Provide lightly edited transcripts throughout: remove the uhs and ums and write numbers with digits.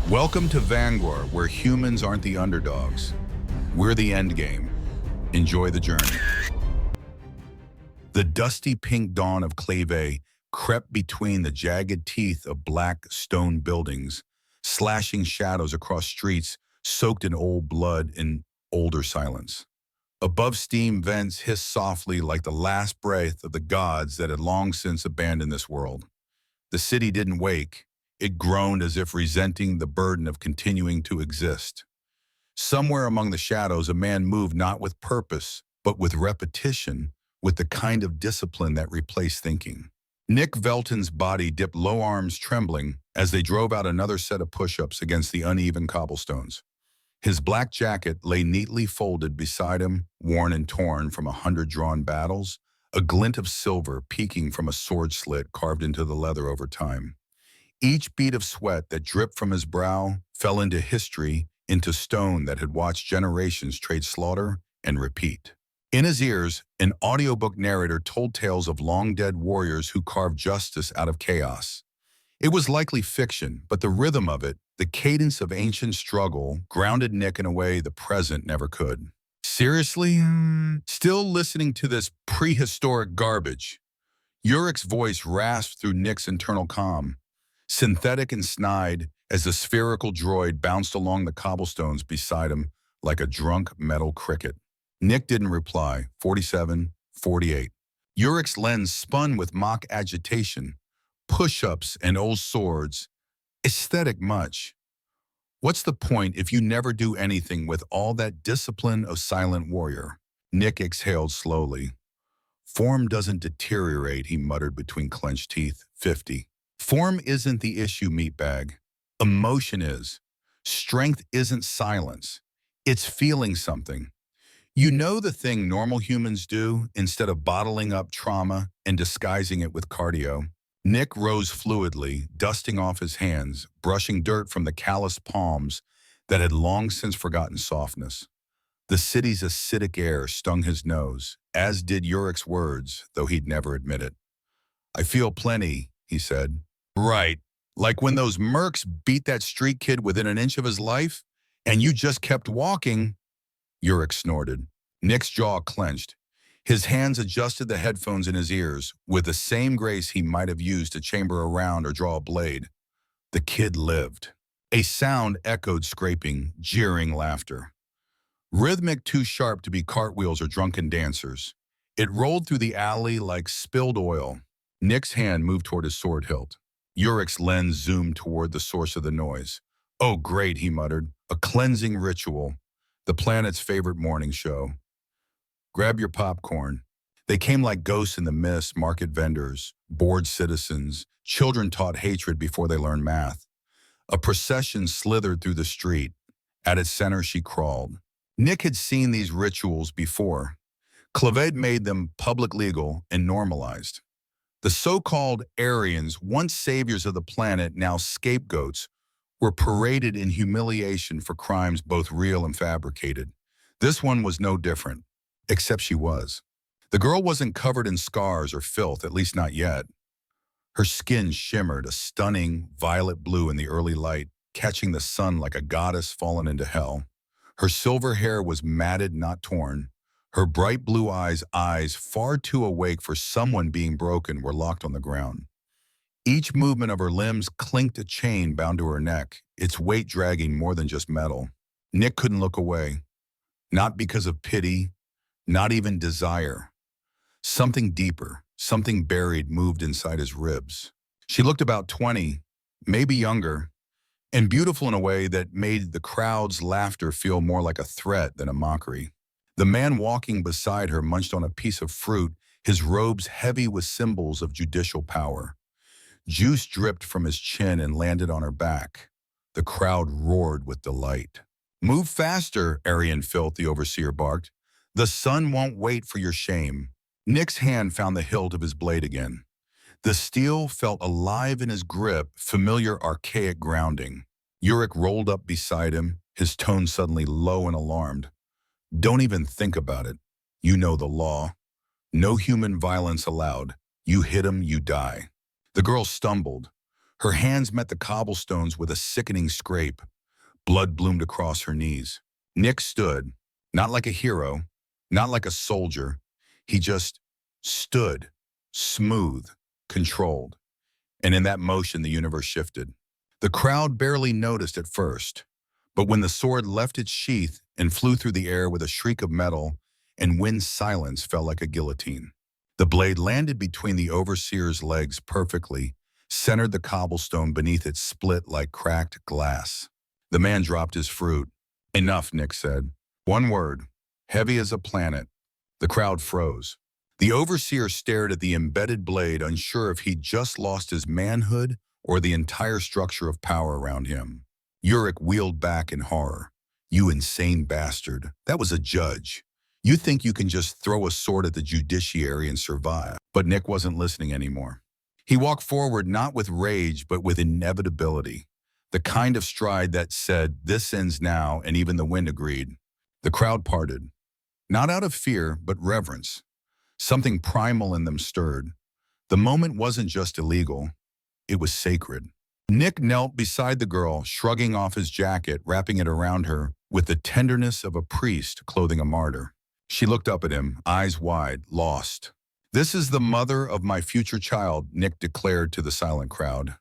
Welcome to Vanguard, where humans aren't the underdogs. We're the endgame. Enjoy the journey. The dusty pink dawn of Clave crept between the jagged teeth of black stone buildings, slashing shadows across streets soaked in old blood and older silence. Above steam vents hissed softly like the last breath of the gods that had long since abandoned this world. The city didn't wake. It groaned as if resenting the burden of continuing to exist. Somewhere among the shadows, a man moved not with purpose, but with repetition, with the kind of discipline that replaced thinking. Nick Velton's body dipped low, arms trembling, as they drove out another set of push-ups against the uneven cobblestones. His black jacket lay neatly folded beside him, worn and torn from 100 drawn battles, a glint of silver peeking from a sword slit carved into the leather over time. Each bead of sweat that dripped from his brow fell into history, into stone that had watched generations trade slaughter and repeat. In his ears, an audiobook narrator told tales of long-dead warriors who carved justice out of chaos. It was likely fiction, but the rhythm of it, the cadence of ancient struggle, grounded Nick in a way the present never could. Seriously? Still listening to this prehistoric garbage? Urick's voice rasped through Nick's internal calm, synthetic and snide as the spherical droid bounced along the cobblestones beside him like a drunk metal cricket. Nick didn't reply. 47, 48. Urick's lens spun with mock agitation. Push-ups and old swords. Aesthetic much. What's the point if you never do anything with all that discipline of silent warrior? Nick exhaled slowly. Form doesn't deteriorate, he muttered between clenched teeth. 50. Form isn't the issue, meatbag. Emotion is. Strength isn't silence. It's feeling something. You know, the thing normal humans do instead of bottling up trauma and disguising it with cardio. Nick rose fluidly, dusting off his hands, brushing dirt from the calloused palms that had long since forgotten softness. The city's acidic air stung his nose, as did Urick's words, though he'd never admit it. I feel plenty, he said. Right, like when those mercs beat that street kid within an inch of his life, and you just kept walking. Urick snorted. Nick's jaw clenched. His hands adjusted the headphones in his ears with the same grace he might have used to chamber a round or draw a blade. The kid lived. A sound echoed scraping, jeering laughter. Rhythmic too sharp to be cartwheels or drunken dancers. It rolled through the alley like spilled oil. Nick's hand moved toward his sword hilt. Urick's lens zoomed toward the source of the noise. Oh, great, he muttered. A cleansing ritual. The planet's favorite morning show. Grab your popcorn. They came like ghosts in the mist, market vendors, bored citizens, children taught hatred before they learned math. A procession slithered through the street. At its center, she crawled. Nick had seen these rituals before. Clave made them public legal and normalized. The so-called Aryans, once saviors of the planet, now scapegoats, were paraded in humiliation for crimes both real and fabricated. This one was no different, except she was. The girl wasn't covered in scars or filth, at least not yet. Her skin shimmered a stunning violet blue in the early light, catching the sun like a goddess fallen into hell. Her silver hair was matted, not torn. Her bright blue eyes, far too awake for someone being broken, were locked on the ground. Each movement of her limbs clinked a chain bound to her neck, its weight dragging more than just metal. Nick couldn't look away. Not because of pity, not even desire. Something deeper, something buried moved inside his ribs. She looked about 20, maybe younger, and beautiful in a way that made the crowd's laughter feel more like a threat than a mockery. The man walking beside her munched on a piece of fruit, his robes heavy with symbols of judicial power. Juice dripped from his chin and landed on her back. The crowd roared with delight. Move faster, Aryan Filth, the overseer barked. The sun won't wait for your shame. Nick's hand found the hilt of his blade again. The steel felt alive in his grip, familiar archaic grounding. Urick rolled up beside him, his tone suddenly low and alarmed. Don't even think about it. You know the law. No human violence allowed. You hit him, you die. The girl stumbled. Her hands met the cobblestones with a sickening scrape. Blood bloomed across her knees. Nick stood, not like a hero, not like a soldier. He just stood, smooth, controlled. And in that motion, the universe shifted. The crowd barely noticed at first, but when the sword left its sheath and flew through the air with a shriek of metal, and when silence fell like a guillotine. The blade landed between the overseer's legs perfectly, centered the cobblestone beneath its split like cracked glass. The man dropped his fruit. Enough, Nick said. One word, heavy as a planet. The crowd froze. The overseer stared at the embedded blade, unsure if he'd just lost his manhood or the entire structure of power around him. Urich wheeled back in horror. You insane bastard. That was a judge. You think you can just throw a sword at the judiciary and survive. But Nick wasn't listening anymore. He walked forward not with rage, but with inevitability. The kind of stride that said, this ends now, and even the wind agreed. The crowd parted. Not out of fear, but reverence. Something primal in them stirred. The moment wasn't just illegal. It was sacred. Nick knelt beside the girl, shrugging off his jacket, wrapping it around her with the tenderness of a priest clothing a martyr. She looked up at him, eyes wide, lost. This is the mother of my future child, Nick declared to the silent crowd.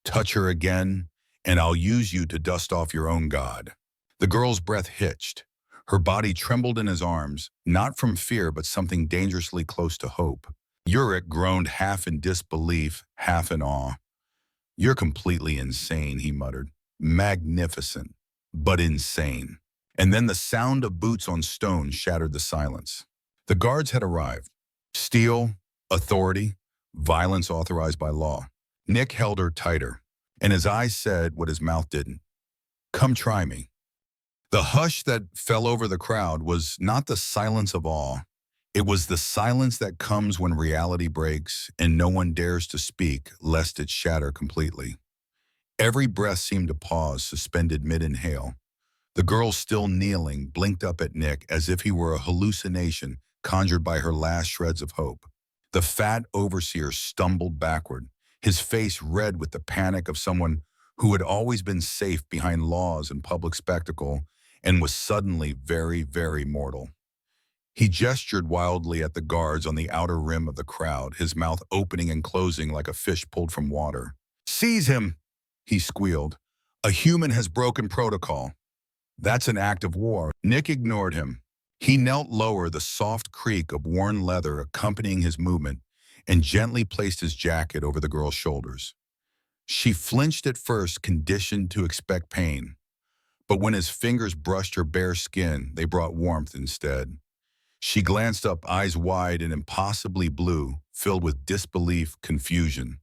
Touch her again, and I'll use you to dust off your own god. The girl's breath hitched. Her body trembled in his arms, not from fear, but something dangerously close to hope. Urich groaned half in disbelief, half in awe. You're completely insane, he muttered. Magnificent, but insane. And then the sound of boots on stone shattered the silence. The guards had arrived. Steel, authority, violence authorized by law. Nick held her tighter, and his eyes said what his mouth didn't. Come try me. The hush that fell over the crowd was not the silence of awe. It was the silence that comes when reality breaks and no one dares to speak lest it shatter completely. Every breath seemed to pause, suspended mid-inhale. The girl, still kneeling, blinked up at Nick as if he were a hallucination conjured by her last shreds of hope. The fat overseer stumbled backward, his face red with the panic of someone who had always been safe behind laws and public spectacle and was suddenly very, very mortal. He gestured wildly at the guards on the outer rim of the crowd, his mouth opening and closing like a fish pulled from water. Seize him, he squealed. A human has broken protocol. That's an act of war. Nick ignored him. He knelt lower, the soft creak of worn leather accompanying his movement, and gently placed his jacket over the girl's shoulders. She flinched at first, conditioned to expect pain. But when his fingers brushed her bare skin, they brought warmth instead. She glanced up, eyes wide and impossibly blue, filled with disbelief, confusion,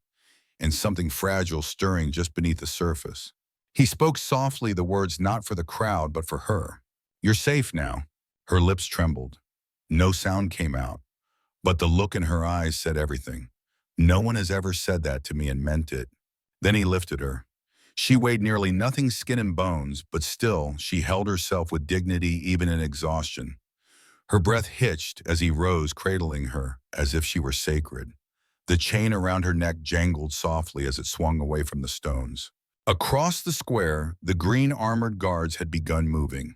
and something fragile stirring just beneath the surface. He spoke softly, the words not for the crowd, but for her. You're safe now. Her lips trembled. No sound came out, but the look in her eyes said everything. No one has ever said that to me and meant it. Then he lifted her. She weighed nearly nothing, skin and bones, but still she held herself with dignity even in exhaustion. Her breath hitched as he rose, cradling her as if she were sacred. The chain around her neck jangled softly as it swung away from the stones. Across the square, the green armored guards had begun moving.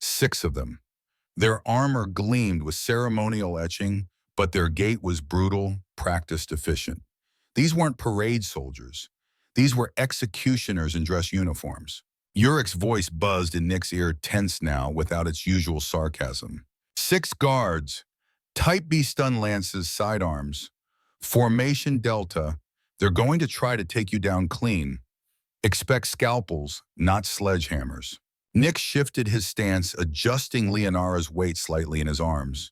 6 of them. Their armor gleamed with ceremonial etching, but their gait was brutal, practiced, efficient. These weren't parade soldiers. These were executioners in dress uniforms. Urich's voice buzzed in Nick's ear, tense now, without its usual sarcasm. 6 guards, Type B stun lances, sidearms. Formation Delta. They're going to try to take you down clean. Expect scalpels, not sledgehammers. Nick shifted his stance, adjusting Leonara's weight slightly in his arms.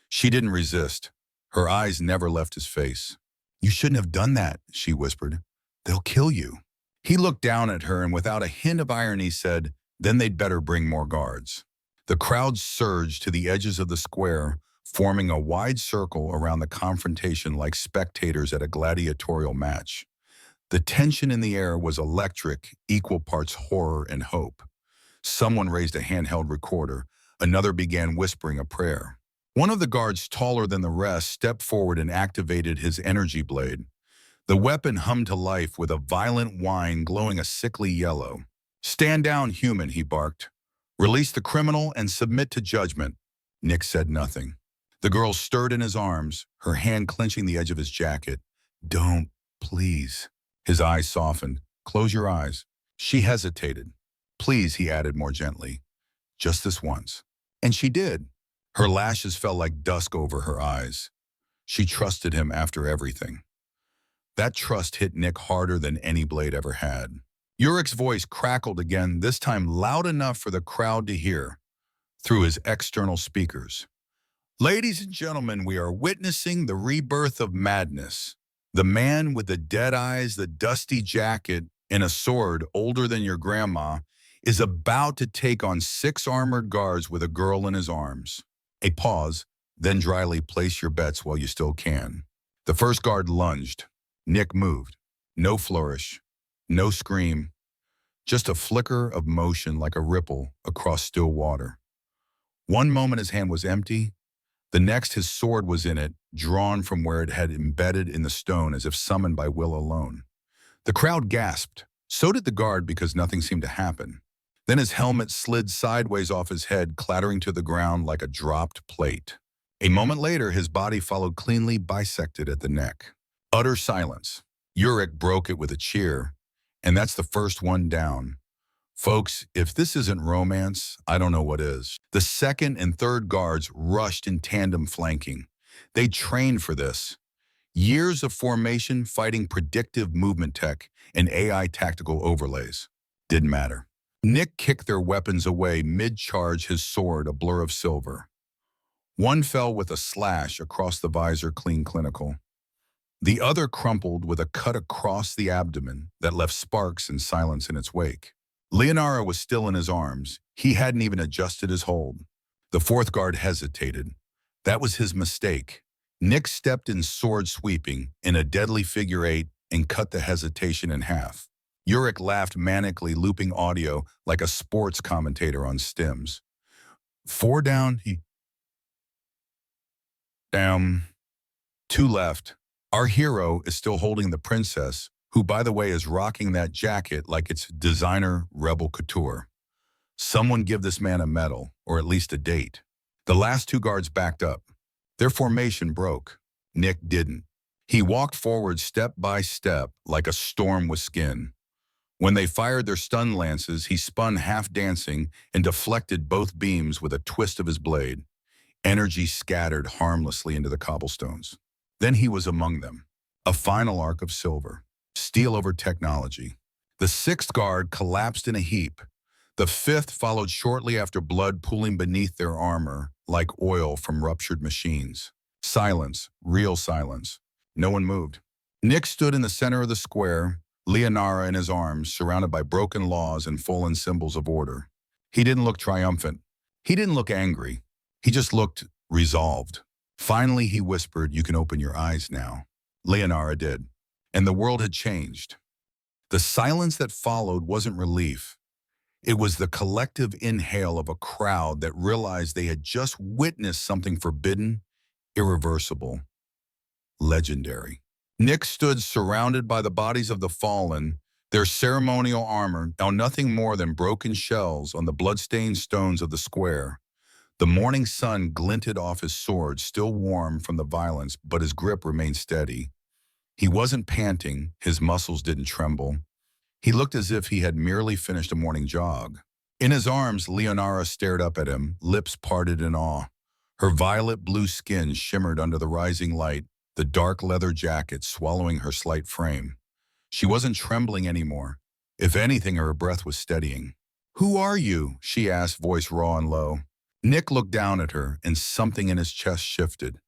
She didn't resist. Her eyes never left his face. You shouldn't have done that, she whispered. They'll kill you. He looked down at her and without a hint of irony said, then they'd better bring more guards. The crowd surged to the edges of the square, forming a wide circle around the confrontation like spectators at a gladiatorial match. The tension in the air was electric, equal parts horror and hope. Someone raised a handheld recorder. Another began whispering a prayer. One of the guards, taller than the rest, stepped forward and activated his energy blade. The weapon hummed to life with a violent whine glowing a sickly yellow. "Stand down, human," he barked. "Release the criminal and submit to judgment." Nick said nothing. The girl stirred in his arms, her hand clenching the edge of his jacket. "Don't, please." His eyes softened. "Close your eyes." She hesitated. "Please," he added more gently. "Just this once." And she did. Her lashes fell like dusk over her eyes. She trusted him after everything. That trust hit Nick harder than any blade ever had. Urich's voice crackled again, this time loud enough for the crowd to hear, through his external speakers. "Ladies and gentlemen, we are witnessing the rebirth of madness. The man with the dead eyes, the dusty jacket, and a sword older than your grandma is about to take on 6 armored guards with a girl in his arms." A pause, then dryly, "Place your bets while you still can." The first guard lunged. Nick moved. No flourish, no scream, just a flicker of motion like a ripple across still water. One moment his hand was empty, the next his sword was in it, drawn from where it had embedded in the stone as if summoned by will alone. The crowd gasped. So did the guard, because nothing seemed to happen. Then his helmet slid sideways off his head, clattering to the ground like a dropped plate. A moment later, his body followed, cleanly bisected at the neck. Utter silence. Urich broke it with a cheer, and that's the first one down. Folks, if this isn't romance, I don't know what is. The second and third guards rushed in tandem, flanking. They trained for this. Years of formation fighting predictive movement tech and AI tactical overlays. Didn't matter. Nick kicked their weapons away mid-charge, his sword a blur of silver. One fell with a slash across the visor, clean clinical. The other crumpled with a cut across the abdomen that left sparks and silence in its wake. Leonara was still in his arms. He hadn't even adjusted his hold. The fourth guard hesitated. That was his mistake. Nick stepped in, sword sweeping, in a deadly figure 8 and cut the hesitation in half. Urich laughed manically, looping audio like a sports commentator on stims. 4 down, he... Down. 2 left. Our hero is still holding the princess, who, by the way, is rocking that jacket like it's designer Rebel couture. Someone give this man a medal, or at least a date. The last 2 guards backed up. Their formation broke. Nick didn't. He walked forward step by step like a storm with skin. When they fired their stun lances, he spun half dancing and deflected both beams with a twist of his blade. Energy scattered harmlessly into the cobblestones. Then he was among them. A final arc of silver. Steel over technology. The 6th guard collapsed in a heap. The 5th followed shortly after, blood pooling beneath their armor like oil from ruptured machines. Silence, real silence. No one moved. Nick stood in the center of the square, Leonara in his arms, surrounded by broken laws and fallen symbols of order. He didn't look triumphant. He didn't look angry. He just looked resolved. Finally, he whispered, "You can open your eyes now." Leonara did. And the world had changed. The silence that followed wasn't relief. It was the collective inhale of a crowd that realized they had just witnessed something forbidden, irreversible, legendary. Nick stood surrounded by the bodies of the fallen, their ceremonial armor now nothing more than broken shells on the bloodstained stones of the square. The morning sun glinted off his sword, still warm from the violence, but his grip remained steady. He wasn't panting, his muscles didn't tremble. He looked as if he had merely finished a morning jog. In his arms, Leonara stared up at him, lips parted in awe. Her violet blue skin shimmered under the rising light, the dark leather jacket swallowing her slight frame. She wasn't trembling anymore. If anything, her breath was steadying. "Who are you?" she asked, voice raw and low. Nick looked down at her, and something in his chest shifted.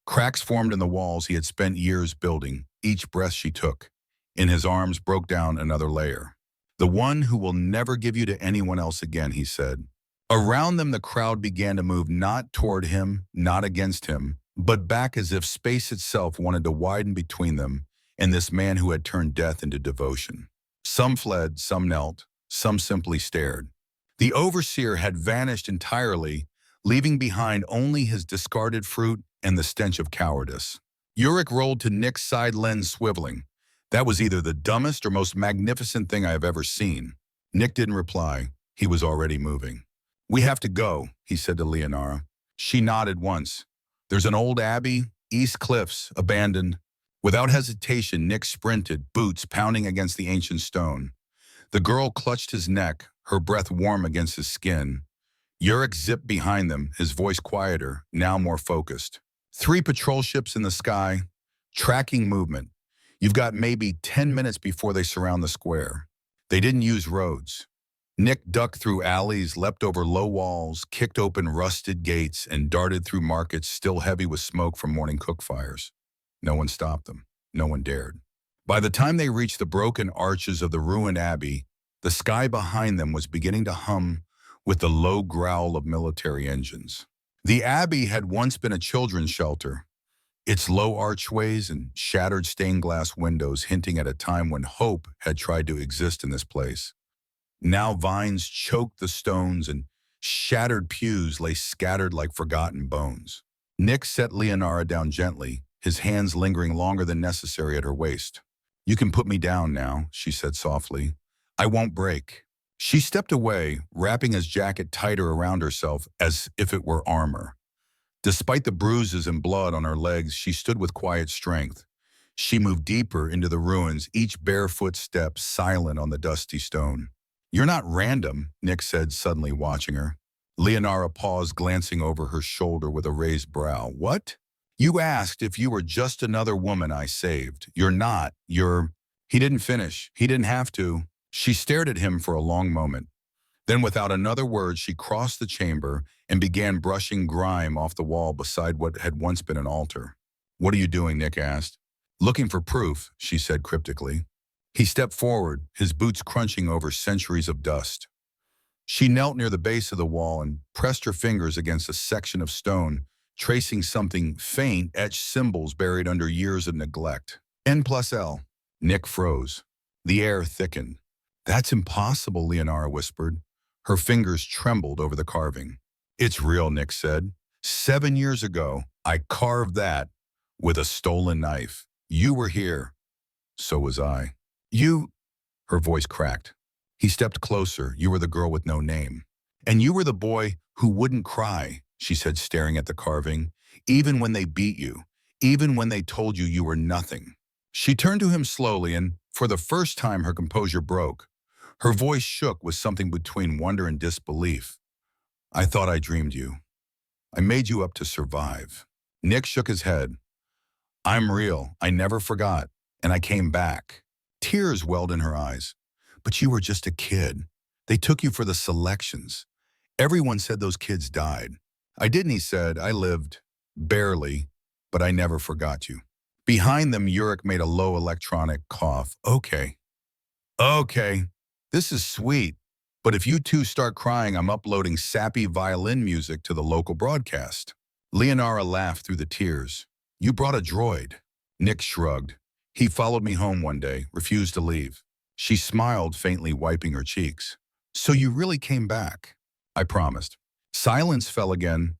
Cracks formed in the walls he had spent years building, each breath she took. In his arms broke down another layer. "The one who will never give you to anyone else again," he said. Around them, the crowd began to move, not toward him, not against him, but back, as if space itself wanted to widen between them and this man who had turned death into devotion. Some fled, some knelt, some simply stared. The overseer had vanished entirely, leaving behind only his discarded fruit and the stench of cowardice. Urich rolled to Nick's side, lens swiveling. That was either the dumbest or most magnificent thing I have ever seen. Nick didn't reply. He was already moving. We have to go, he said to Leonora. She nodded once. There's an old abbey, East Cliffs, abandoned. Without hesitation, Nick sprinted, boots pounding against the ancient stone. The girl clutched his neck, her breath warm against his skin. Yurik zipped behind them, his voice quieter, now more focused. 3 patrol ships in the sky, tracking movement. You've got maybe 10 minutes before they surround the square. They didn't use roads. Nick ducked through alleys, leapt over low walls, kicked open rusted gates, and darted through markets still heavy with smoke from morning cook fires. No one stopped them. No one dared. By the time they reached the broken arches of the ruined abbey, the sky behind them was beginning to hum with the low growl of military engines. The abbey had once been a children's shelter, its low archways and shattered stained glass windows hinting at a time when hope had tried to exist in this place. Now vines choked the stones and shattered pews lay scattered like forgotten bones. Nick set Leonora down gently, his hands lingering longer than necessary at her waist. You can put me down now, she said softly. I won't break. She stepped away, wrapping his jacket tighter around herself as if it were armor. Despite the bruises and blood on her legs, she stood with quiet strength. She moved deeper into the ruins, each barefoot step silent on the dusty stone. You're not random, Nick said, suddenly watching her. Leonora paused, glancing over her shoulder with a raised brow. What? You asked if you were just another woman I saved. You're not. You're... He didn't finish. He didn't have to. She stared at him for a long moment. Then without another word, she crossed the chamber and began brushing grime off the wall beside what had once been an altar. What are you doing? Nick asked. Looking for proof, she said cryptically. He stepped forward, his boots crunching over centuries of dust. She knelt near the base of the wall and pressed her fingers against a section of stone, tracing something faint, etched symbols buried under years of neglect. N+L. Nick froze. The air thickened. That's impossible, Leonora whispered. Her fingers trembled over the carving. It's real, Nick said. 7 years ago, I carved that with a stolen knife. You were here. So was I. You... Her voice cracked. He stepped closer. You were the girl with no name. And you were the boy who wouldn't cry, she said, staring at the carving. Even when they beat you. Even when they told you you were nothing. She turned to him slowly and, for the first time, her composure broke. Her voice shook with something between wonder and disbelief. I thought I dreamed you. I made you up to survive. Nick shook his head. I'm real. I never forgot. And I came back. Tears welled in her eyes. But you were just a kid. They took you for the selections. Everyone said those kids died. I didn't, he said. I lived. Barely. But I never forgot you. Behind them, Yurik made a low electronic cough. Okay. This is sweet. But if you two start crying, I'm uploading sappy violin music to the local broadcast. Leonora laughed through the tears. You brought a droid. Nick shrugged. He followed me home one day, refused to leave. She smiled, faintly wiping her cheeks. So you really came back. I promised. Silence fell again,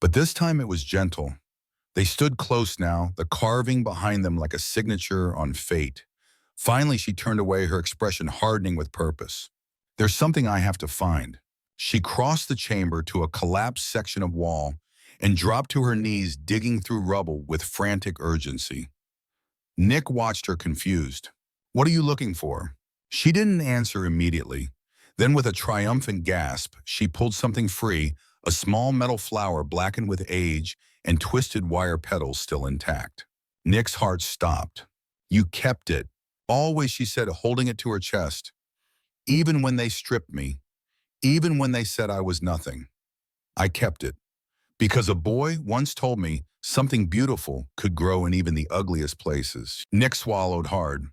but this time it was gentle. They stood close now, the carving behind them like a signature on fate. Finally, she turned away, her expression hardening with purpose. There's something I have to find. She crossed the chamber to a collapsed section of wall and dropped to her knees, digging through rubble with frantic urgency. Nick watched her confused. What are you looking for? She didn't answer immediately. Then with a triumphant gasp, she pulled something free, a small metal flower blackened with age and twisted wire petals still intact. Nick's heart stopped. You kept it. Always, she said, holding it to her chest. Even when they stripped me, even when they said I was nothing, I kept it. Because a boy once told me something beautiful could grow in even the ugliest places. Nick swallowed hard.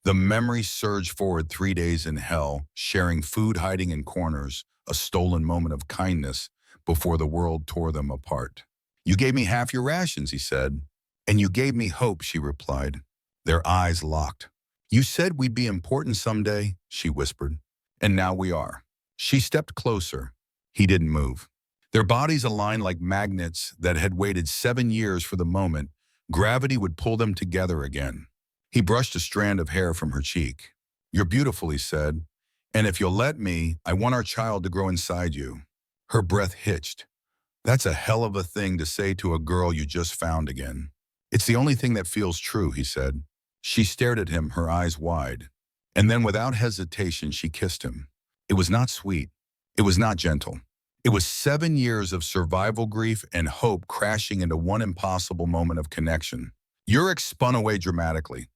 The memory surged forward 3 days in hell, sharing food, hiding in corners, a stolen moment of kindness before the world tore them apart. You gave me half your rations, he said. And you gave me hope, she replied. Their eyes locked. You said we'd be important someday, she whispered. And now we are. She stepped closer. He didn't move. Their bodies aligned like magnets that had waited 7 years for the moment gravity would pull them together again. He brushed a strand of hair from her cheek. "You're beautiful," he said. "And if you'll let me, I want our child to grow inside you." Her breath hitched. "That's a hell of a thing to say to a girl you just found again." "It's the only thing that feels true," he said. She stared at him, her eyes wide. And then without hesitation, she kissed him. It was not sweet. It was not gentle. It was 7 years of survival grief and hope crashing into one impossible moment of connection. Yurik spun away dramatically.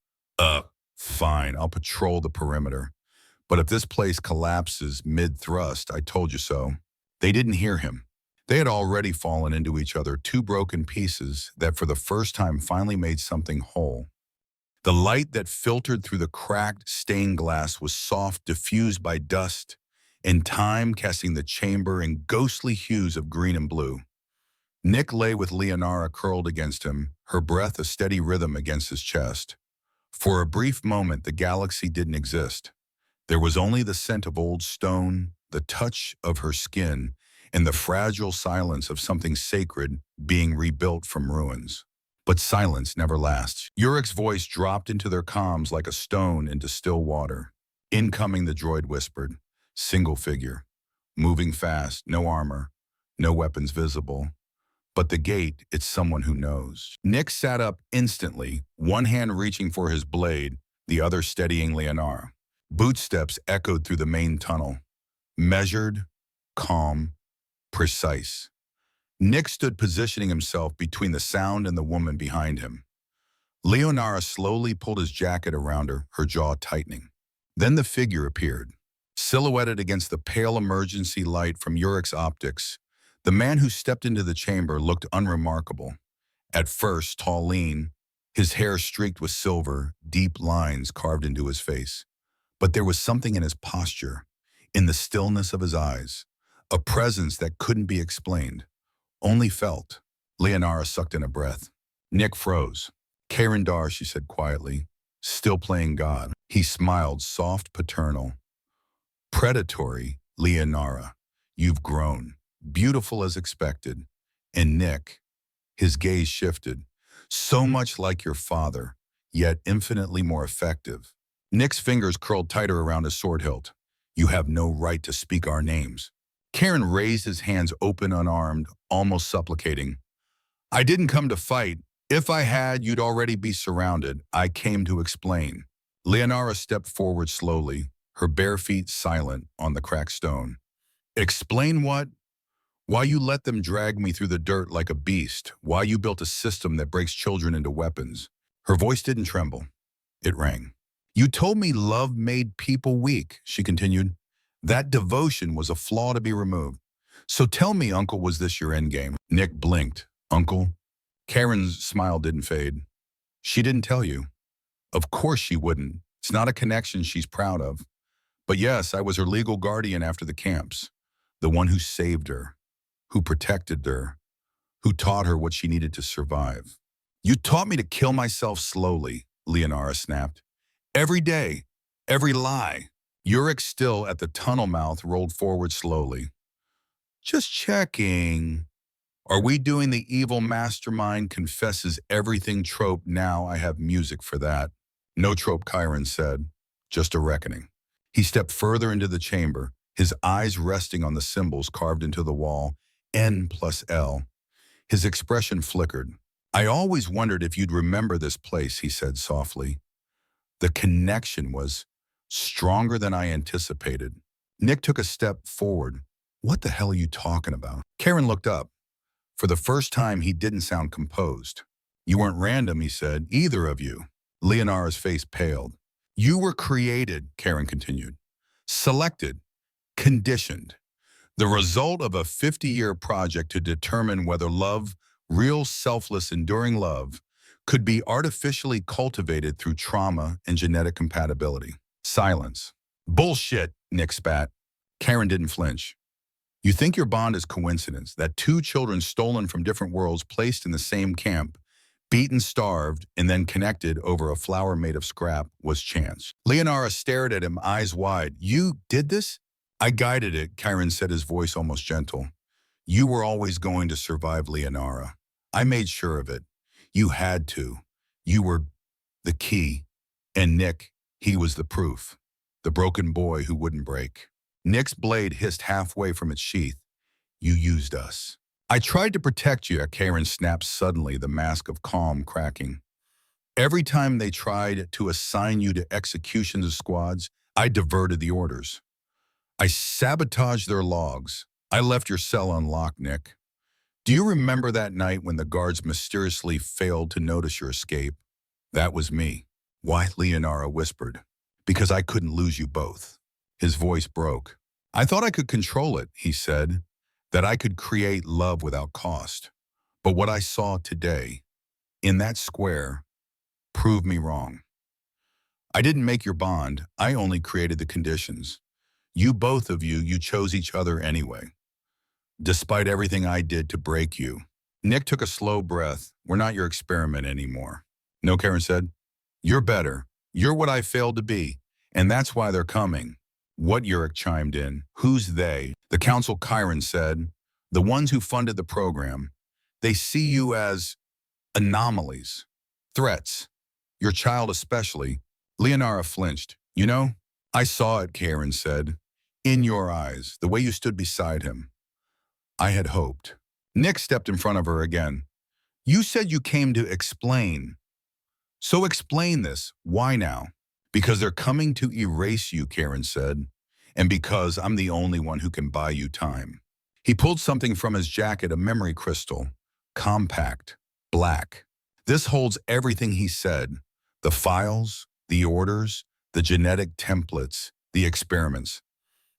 Fine, I'll patrol the perimeter. But if this place collapses mid-thrust, I told you so." They didn't hear him. They had already fallen into each other, two broken pieces that for the first time finally made something whole. The light that filtered through the cracked stained glass was soft, diffused by dust, and time casting the chamber in ghostly hues of green and blue. Nick lay with Leonara curled against him, her breath a steady rhythm against his chest. For a brief moment, the galaxy didn't exist. There was only the scent of old stone, the touch of her skin, and the fragile silence of something sacred being rebuilt from ruins. But silence never lasts. Yurik's voice dropped into their comms like a stone into still water. "Incoming," the droid whispered. "Single figure. Moving fast, no armor, no weapons visible. But the gate, it's someone who knows." Nick sat up instantly, one hand reaching for his blade, the other steadying Leonara. Bootsteps echoed through the main tunnel. Measured, calm, precise. Nick stood positioning himself between the sound and the woman behind him. Leonara slowly pulled his jacket around her, her jaw tightening. Then the figure appeared. Silhouetted against the pale emergency light from Yurik's optics, the man who stepped into the chamber looked unremarkable. At first, tall, lean, his hair streaked with silver, deep lines carved into his face. But there was something in his posture, in the stillness of his eyes, a presence that couldn't be explained, only felt. Leonara sucked in a breath. Nick froze. "Karen Dar," she said quietly, "still playing God." He smiled, soft, paternal. "Predatory, Leonara. You've grown. Beautiful as expected." And Nick, his gaze shifted. "So much like your father, yet infinitely more effective." Nick's fingers curled tighter around his sword hilt. "You have no right to speak our names." Karen raised his hands open, unarmed, almost supplicating. "I didn't come to fight. If I had, you'd already be surrounded. I came to explain." Leonara stepped forward slowly, her bare feet silent on the cracked stone. "Explain what? Why you let them drag me through the dirt like a beast? Why you built a system that breaks children into weapons?" Her voice didn't tremble. It rang. "You told me love made people weak," she continued. "That devotion was a flaw to be removed. So tell me, Uncle, was this your endgame?" Nick blinked. "Uncle?" Karen's smile didn't fade. "She didn't tell you." "Of course she wouldn't. It's not a connection she's proud of. But yes, I was her legal guardian after the camps. The one who saved her, who protected her, who taught her what she needed to survive." "You taught me to kill myself slowly," Leonara snapped. "Every day, every lie." Yurik, still at the tunnel mouth, rolled forward slowly. "Just checking. Are we doing the evil mastermind confesses everything trope now? I have music for that." "No trope," Chiron said. "Just a reckoning." He stepped further into the chamber, his eyes resting on the symbols carved into the wall, N+L. His expression flickered. "I always wondered if you'd remember this place," he said softly. The connection was stronger than I anticipated. Nick took a step forward. "What the hell are you talking about?" Karen looked up. For the first time, he didn't sound composed. "You weren't random," he said. "Either of you." Leonara's face paled. "You were created," Karen continued. "Selected. Conditioned. The result of a 50-year project to determine whether love, real, selfless, enduring love, could be artificially cultivated through trauma and genetic compatibility." Silence. "Bullshit," Nick spat. Karen didn't flinch. "You think your bond is coincidence, that two children stolen from different worlds placed in the same camp, beaten, starved, and then connected over a flower made of scrap was chance." Leonara stared at him, eyes wide. "You did this?" "I guided it," Chiron said, his voice almost gentle. "You were always going to survive, Leonara. I made sure of it. You had to. You were the key." And Nick, he was the proof. The broken boy who wouldn't break. Nick's blade hissed halfway from its sheath. You used us. I tried to protect you, Karen snapped suddenly, the mask of calm cracking. Every time they tried to assign you to execution squads, I diverted the orders. I sabotaged their logs. I left your cell unlocked, Nick. Do you remember that night when the guards mysteriously failed to notice your escape? That was me. Why? Leonara whispered. Because I couldn't lose you both. His voice broke. I thought I could control it, he said, that I could create love without cost. But what I saw today, in that square, proved me wrong. I didn't make your bond, I only created the conditions. You both of you, you chose each other anyway. Despite everything I did to break you. Nick took a slow breath. We're not your experiment anymore. No, Karen said. You're better. You're what I failed to be. And that's why they're coming. What? Yurik chimed in. Who's they? The council, Chiron said. The ones who funded the program. They see you as anomalies, threats. Your child especially. Leonara flinched. You know, I saw it, Karen said. In your eyes, the way you stood beside him. I had hoped. Nick stepped in front of her again. You said you came to explain. So explain this. Why now? Because they're coming to erase you, Karen said. And because I'm the only one who can buy you time. He pulled something from his jacket, a memory crystal. Compact. Black. This holds everything he said. The files, the orders, the genetic templates, the experiments.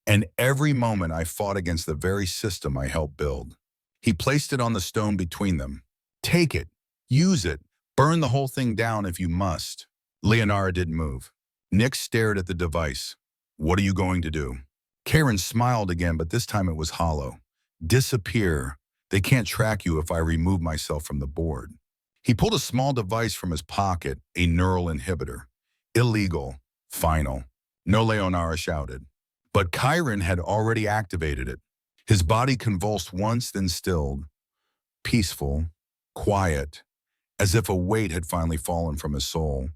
And every moment I fought against the very system I helped build. He placed it on the stone between them. Take it. Use it. Burn the whole thing down if you must. Leonara didn't move. Nick stared at the device. What are you going to do? Karen smiled again, but this time it was hollow. Disappear. They can't track you if I remove myself from the board. He pulled a small device from his pocket, a neural inhibitor. Illegal. Final. No, Leonara shouted. But Chiron had already activated it. His body convulsed once, then stilled. Peaceful. Quiet. As if a weight had finally fallen from his soul.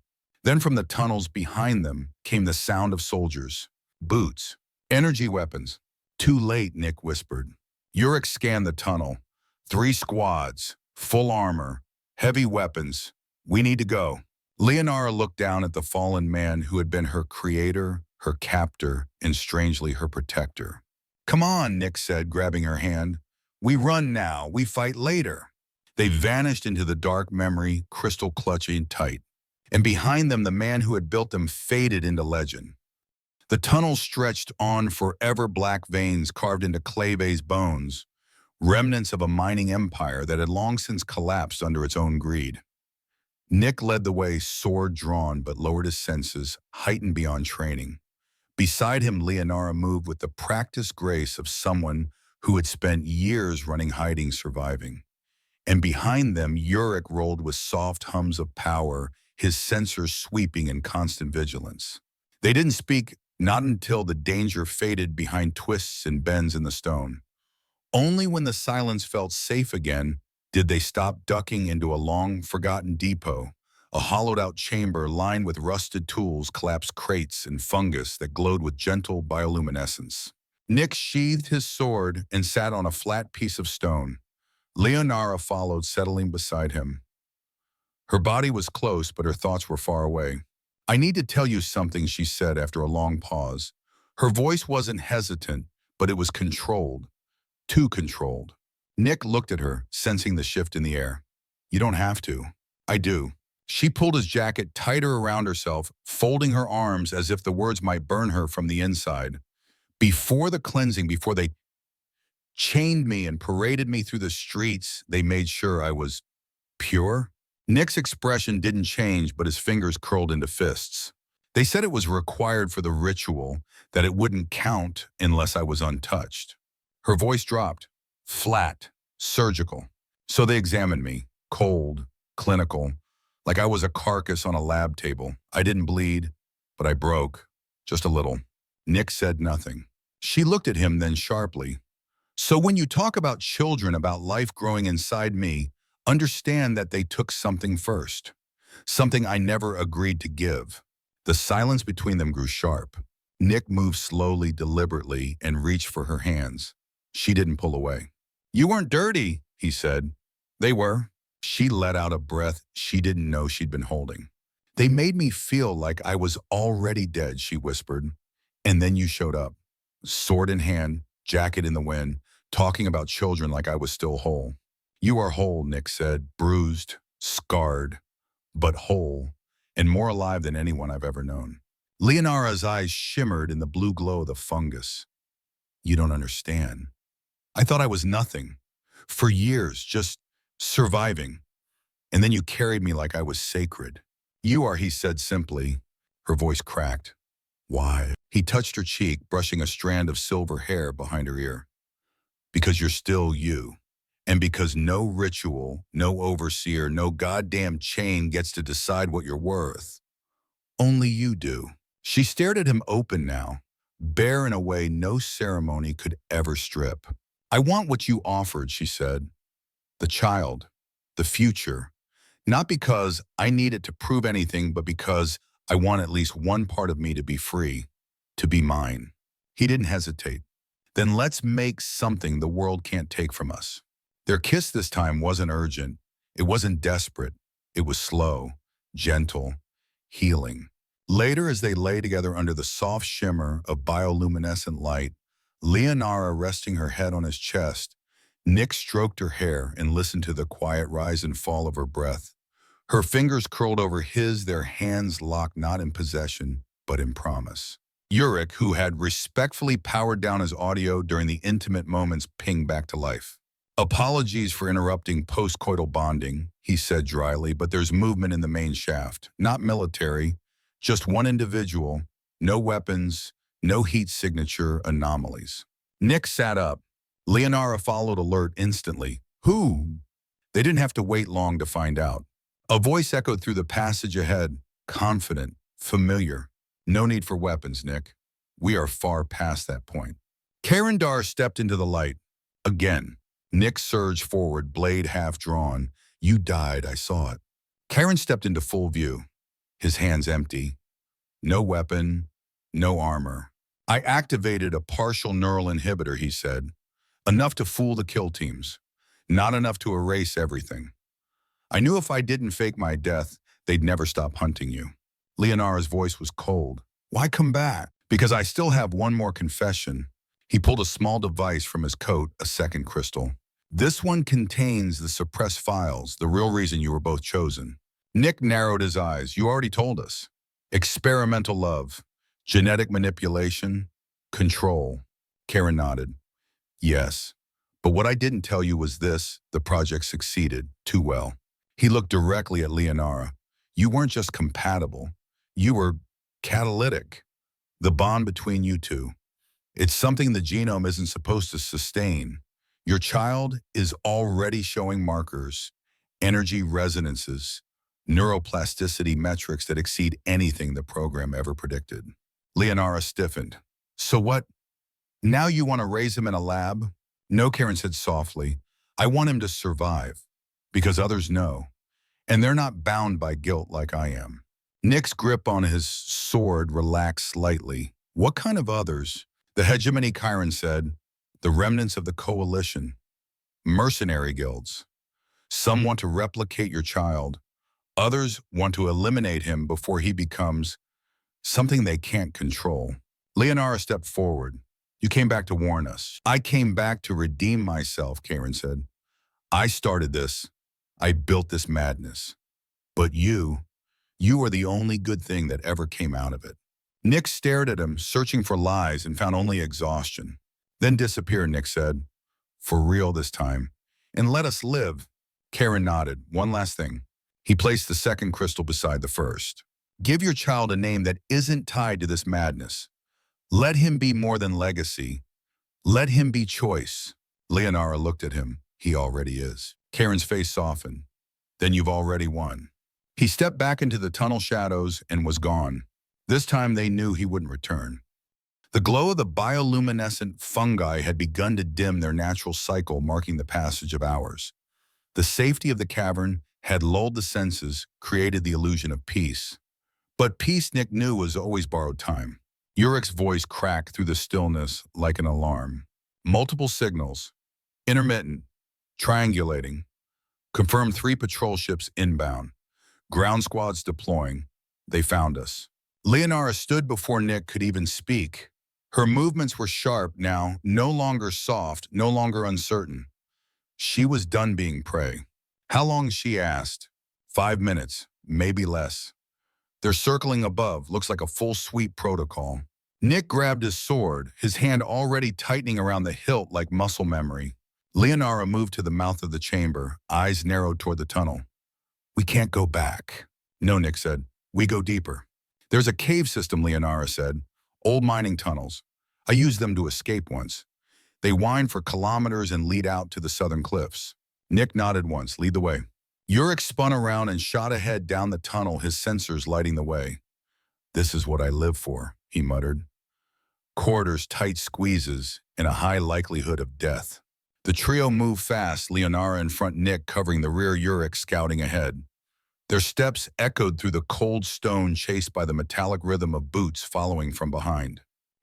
Then from the tunnels behind them came the sound of soldiers. Boots. Energy weapons. Too late, Nick whispered. Yurik scanned the tunnel. 3 squads. Full armor. Heavy weapons. We need to go. Leonara looked down at the fallen man who had been her creator, her captor, and strangely her protector. Come on, Nick said, grabbing her hand. We run now. We fight later. They vanished into the dark memory, crystal clutching tight. And behind them, the man who had built them faded into legend. The tunnel stretched on forever, black veins carved into Clave's bones, remnants of a mining empire that had long since collapsed under its own greed. Nick led the way, sword drawn, but lowered his senses, heightened beyond training. Beside him, Leonara moved with the practiced grace of someone who had spent years running, hiding, surviving. And behind them, Yurik rolled with soft hums of power, his sensors sweeping in constant vigilance. They didn't speak, not until the danger faded behind twists and bends in the stone. Only when the silence felt safe again did they stop ducking into a long-forgotten depot, a hollowed-out chamber lined with rusted tools, collapsed crates, and fungus that glowed with gentle bioluminescence. Nick sheathed his sword and sat on a flat piece of stone. Leonara followed, settling beside him. Her body was close, but her thoughts were far away. I need to tell you something, she said after a long pause. Her voice wasn't hesitant, but it was controlled. Too controlled. Nick looked at her, sensing the shift in the air. You don't have to. I do. She pulled his jacket tighter around herself, folding her arms as if the words might burn her from the inside. Before the cleansing, before they chained me and paraded me through the streets, they made sure I was pure. Nick's expression didn't change, but his fingers curled into fists. They said it was required for the ritual, that it wouldn't count unless I was untouched. Her voice dropped, flat, surgical. So they examined me, cold, clinical, like I was a carcass on a lab table. I didn't bleed, but I broke, just a little. Nick said nothing. She looked at him then sharply. So when you talk about children, about life growing inside me, understand that they took something first. Something I never agreed to give. The silence between them grew sharp. Nick moved slowly, deliberately, and reached for her hands. She didn't pull away. "You weren't dirty," he said. "They were." She let out a breath she didn't know she'd been holding. "They made me feel like I was already dead," she whispered. "And then you showed up. Sword in hand, jacket in the wind, talking about children like I was still whole." "You are whole," Nick said, "bruised, scarred, but whole, and more alive than anyone I've ever known." Leonara's eyes shimmered in the blue glow of the fungus. "You don't understand. I thought I was nothing. For years, just surviving. And then you carried me like I was sacred." "You are," he said simply. Her voice cracked. "Why?" He touched her cheek, brushing a strand of silver hair behind her ear. "Because you're still you. And because no ritual, no overseer, no goddamn chain gets to decide what you're worth. Only you do." She stared at him open now, bare in a way no ceremony could ever strip. "I want what you offered," she said. "The child, the future. Not because I need it to prove anything, but because I want at least one part of me to be free, to be mine." He didn't hesitate. "Then let's make something the world can't take from us." Their kiss this time wasn't urgent. It wasn't desperate. It was slow, gentle, healing. Later, as they lay together under the soft shimmer of bioluminescent light, Leonara resting her head on his chest, Nick stroked her hair and listened to the quiet rise and fall of her breath. Her fingers curled over his, their hands locked not in possession, but in promise. Urich, who had respectfully powered down his audio during the intimate moments, pinged back to life. "Apologies for interrupting post-coital bonding," he said dryly, "but there's movement in the main shaft. Not military, just one individual, no weapons, no heat signature anomalies." Nick sat up. Leonara followed alert instantly. "Who?" They didn't have to wait long to find out. A voice echoed through the passage ahead, confident, familiar. "No need for weapons, Nick. We are far past that point." Karen Dar stepped into the light. Again, Nick surged forward, blade half drawn. "You died, I saw it." Karen stepped into full view, his hands empty. No weapon, no armor. "I activated a partial neural inhibitor," he said. "Enough to fool the kill teams. Not enough to erase everything. I knew if I didn't fake my death, they'd never stop hunting you." Leonara's voice was cold. "Why come back?" "Because I still have one more confession." He pulled a small device from his coat, a second crystal. "This one contains the suppressed files, the real reason you were both chosen." Nick narrowed his eyes. "You already told us." "Experimental love, genetic manipulation, control." Karen nodded. "Yes, but what I didn't tell you was this: the project succeeded too well." He looked directly at Leonara. "You weren't just compatible. You were catalytic. The bond between you two. It's something the genome isn't supposed to sustain. Your child is already showing markers, energy resonances, neuroplasticity metrics that exceed anything the program ever predicted." Leonara stiffened. "So what? Now you want to raise him in a lab?" "No," Karen said softly. "I want him to survive. Because others know. And they're not bound by guilt like I am." Nick's grip on his sword relaxed slightly. "What kind of others?" "The hegemony," Chiron said. "The remnants of the coalition. Mercenary guilds. Some want to replicate your child. Others want to eliminate him before he becomes something they can't control." Leonara stepped forward. "You came back to warn us." "I came back to redeem myself," Karen said. "I started this. I built this madness. But you are the only good thing that ever came out of it." Nick stared at him, searching for lies, and found only exhaustion. "Then disappear," Nick said. "For real this time. And let us live." Karen nodded. "One last thing." He placed the second crystal beside the first. "Give your child a name that isn't tied to this madness. Let him be more than legacy. Let him be choice." Leonara looked at him. "He already is." Karen's face softened. "Then you've already won." He stepped back into the tunnel shadows and was gone. This time they knew he wouldn't return. The glow of the bioluminescent fungi had begun to dim their natural cycle, marking the passage of hours. The safety of the cavern had lulled the senses, created the illusion of peace. But peace Nick knew was always borrowed time. Urich's voice cracked through the stillness like an alarm. Multiple signals, intermittent, triangulating, confirmed 3 patrol ships inbound. Ground squads deploying. They found us. Leonara stood before Nick could even speak. Her movements were sharp now, no longer soft, no longer uncertain. She was done being prey. How long, she asked. 5 minutes, maybe less. They're circling above, looks like a full sweep protocol. Nick grabbed his sword, his hand already tightening around the hilt like muscle memory. Leonara moved to the mouth of the chamber, eyes narrowed toward the tunnel. We can't go back. No, Nick said. We go deeper. There's a cave system, Leonara said. Old mining tunnels. I used them to escape once. They wind for kilometers and lead out to the southern cliffs. Nick nodded once. Lead the way. Urich spun around and shot ahead down the tunnel, his sensors lighting the way. This is what I live for, he muttered. Corridors, tight squeezes, and a high likelihood of death. The trio moved fast, Leonara in front, Nick covering the rear, Urich scouting ahead. Their steps echoed through the cold stone, chased by the metallic rhythm of boots following from behind.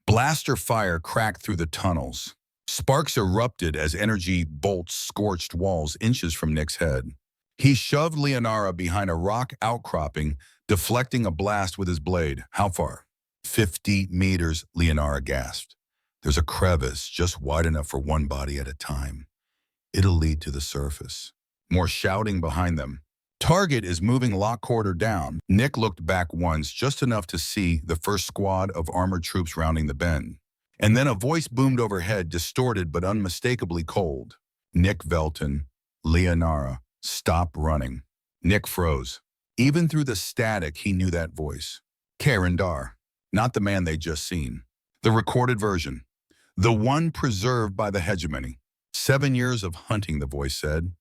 Blaster fire cracked through the tunnels. Sparks erupted as energy bolts scorched walls inches from Nick's head. He shoved Leonara behind a rock outcropping, deflecting a blast with his blade. How far? 50 meters, Leonara gasped. There's a crevice just wide enough for one body at a time. It'll lead to the surface. More shouting behind them. Target is moving, lock corridor down. Nick looked back once, just enough to see the first squad of armored troops rounding the bend. And then a voice boomed overhead, distorted but unmistakably cold. Nick Velton, Leonara, stop running. Nick froze. Even through the static, he knew that voice. Karen Dar, not the man they'd just seen. The recorded version. The one preserved by the hegemony. 7 years of hunting, the voice said.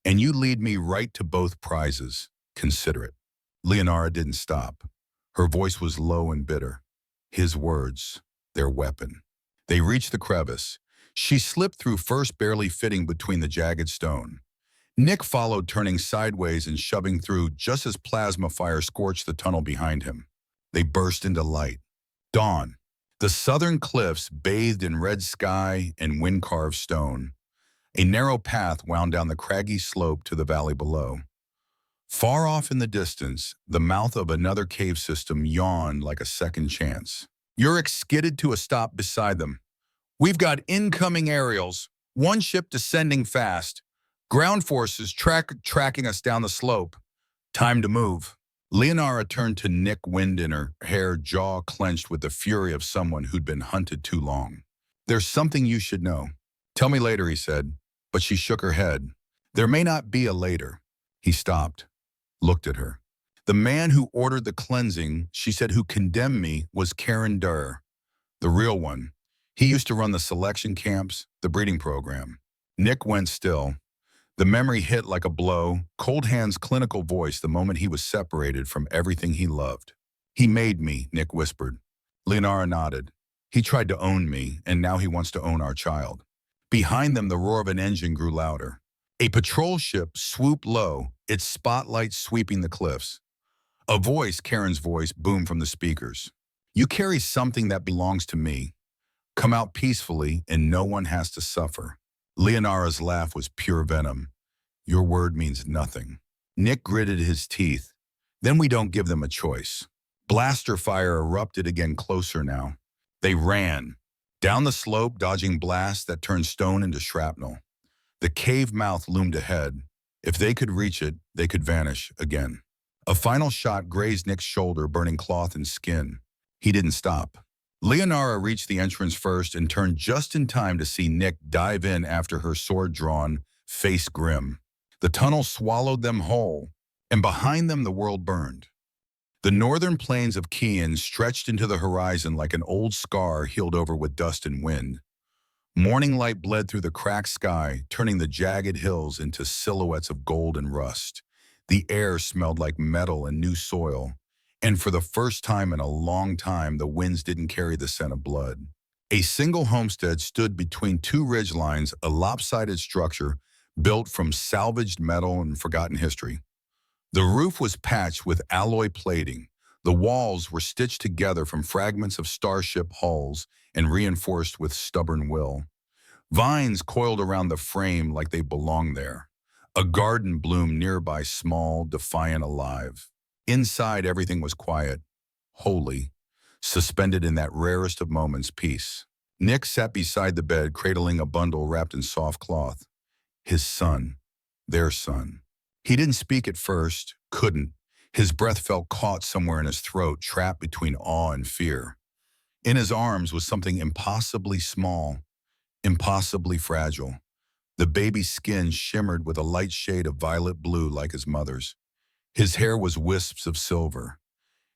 And you lead me right to both prizes. Consider it. Leonara didn't stop. Her voice was low and bitter. His words, their weapon. They reached the crevice. She slipped through first, barely fitting between the jagged stone. Nick followed, turning sideways and shoving through just as plasma fire scorched the tunnel behind him. They burst into light. Dawn. The southern cliffs bathed in red sky and wind-carved stone. A narrow path wound down the craggy slope to the valley below. Far off in the distance, the mouth of another cave system yawned like a second chance. Urich skidded to a stop beside them. We've got incoming aerials, one ship descending fast. Ground forces tracking us down the slope. Time to move. Leonara turned to Nick, wind in her hair, jaw clenched with the fury of someone who'd been hunted too long. There's something you should know. Tell me later, he said, but she shook her head. There may not be a later. He stopped, looked at her. The man who ordered the cleansing, she said, who condemned me, was Karen Durr, the real one. He used to run the selection camps, the breeding program. Nick went still. The memory hit like a blow, cold hands, clinical voice the moment he was separated from everything he loved. He made me, Nick whispered. Leonara nodded. He tried to own me, and now he wants to own our child. Behind them, the roar of an engine grew louder. A patrol ship swooped low, its spotlight sweeping the cliffs. A voice, Karen's voice, boomed from the speakers. You carry something that belongs to me. Come out peacefully, and no one has to suffer. Leonara's laugh was pure venom. Your word means nothing. Nick gritted his teeth. Then we don't give them a choice. Blaster fire erupted again, closer now. They ran. Down the slope, dodging blasts that turned stone into shrapnel. The cave mouth loomed ahead. If they could reach it, they could vanish again. A final shot grazed Nick's shoulder, burning cloth and skin. He didn't stop. Leonara reached the entrance first and turned just in time to see Nick dive in after her, sword drawn, face grim. The tunnel swallowed them whole, and behind them the world burned. The northern plains of Kian stretched into the horizon like an old scar healed over with dust and wind. Morning light bled through the cracked sky, turning the jagged hills into silhouettes of gold and rust. The air smelled like metal and new soil. And for the first time in a long time, the winds didn't carry the scent of blood. A single homestead stood between two ridgelines, a lopsided structure built from salvaged metal and forgotten history. The roof was patched with alloy plating, The walls were stitched together from fragments of starship hulls and reinforced with stubborn will. Vines coiled around the frame like they belonged there. A garden bloomed nearby, small, defiant, alive. Inside, everything was quiet, holy, suspended in that rarest of moments, peace. Nick sat beside the bed, cradling a bundle wrapped in soft cloth. His son, their son. He didn't speak at first, couldn't. His breath felt caught somewhere in his throat, trapped between awe and fear. In his arms was something impossibly small, impossibly fragile. The baby's skin shimmered with a light shade of violet blue like his mother's. His hair was wisps of silver.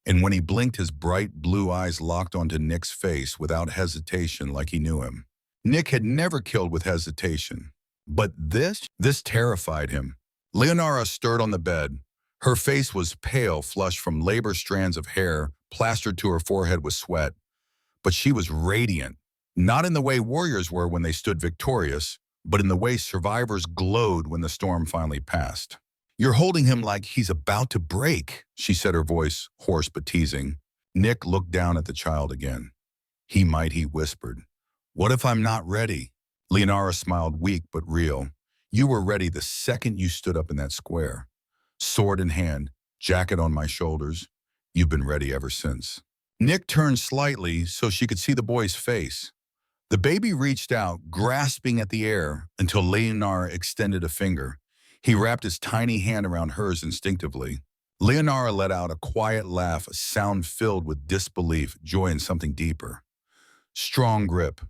And when he blinked, his bright blue eyes locked onto Nick's face without hesitation, like he knew him. Nick had never killed with hesitation. But this terrified him. Leonara stirred on the bed. Her face was pale, flushed from labor strands of hair plastered to her forehead with sweat. But she was radiant, not in the way warriors were when they stood victorious, but in the way survivors glowed when the storm finally passed. "You're holding him like he's about to break," she said, her voice hoarse but teasing. Nick looked down at the child again. He whispered. "What if I'm not ready?" Leonara smiled, weak but real. "You were ready the second you stood up in that square. Sword in hand, jacket on my shoulders. You've been ready ever since." Nick turned slightly so she could see the boy's face. The baby reached out, grasping at the air, until Leonara extended a finger. He wrapped his tiny hand around hers instinctively. Leonara let out a quiet laugh, a sound filled with disbelief, joy, and something deeper. Strong grip,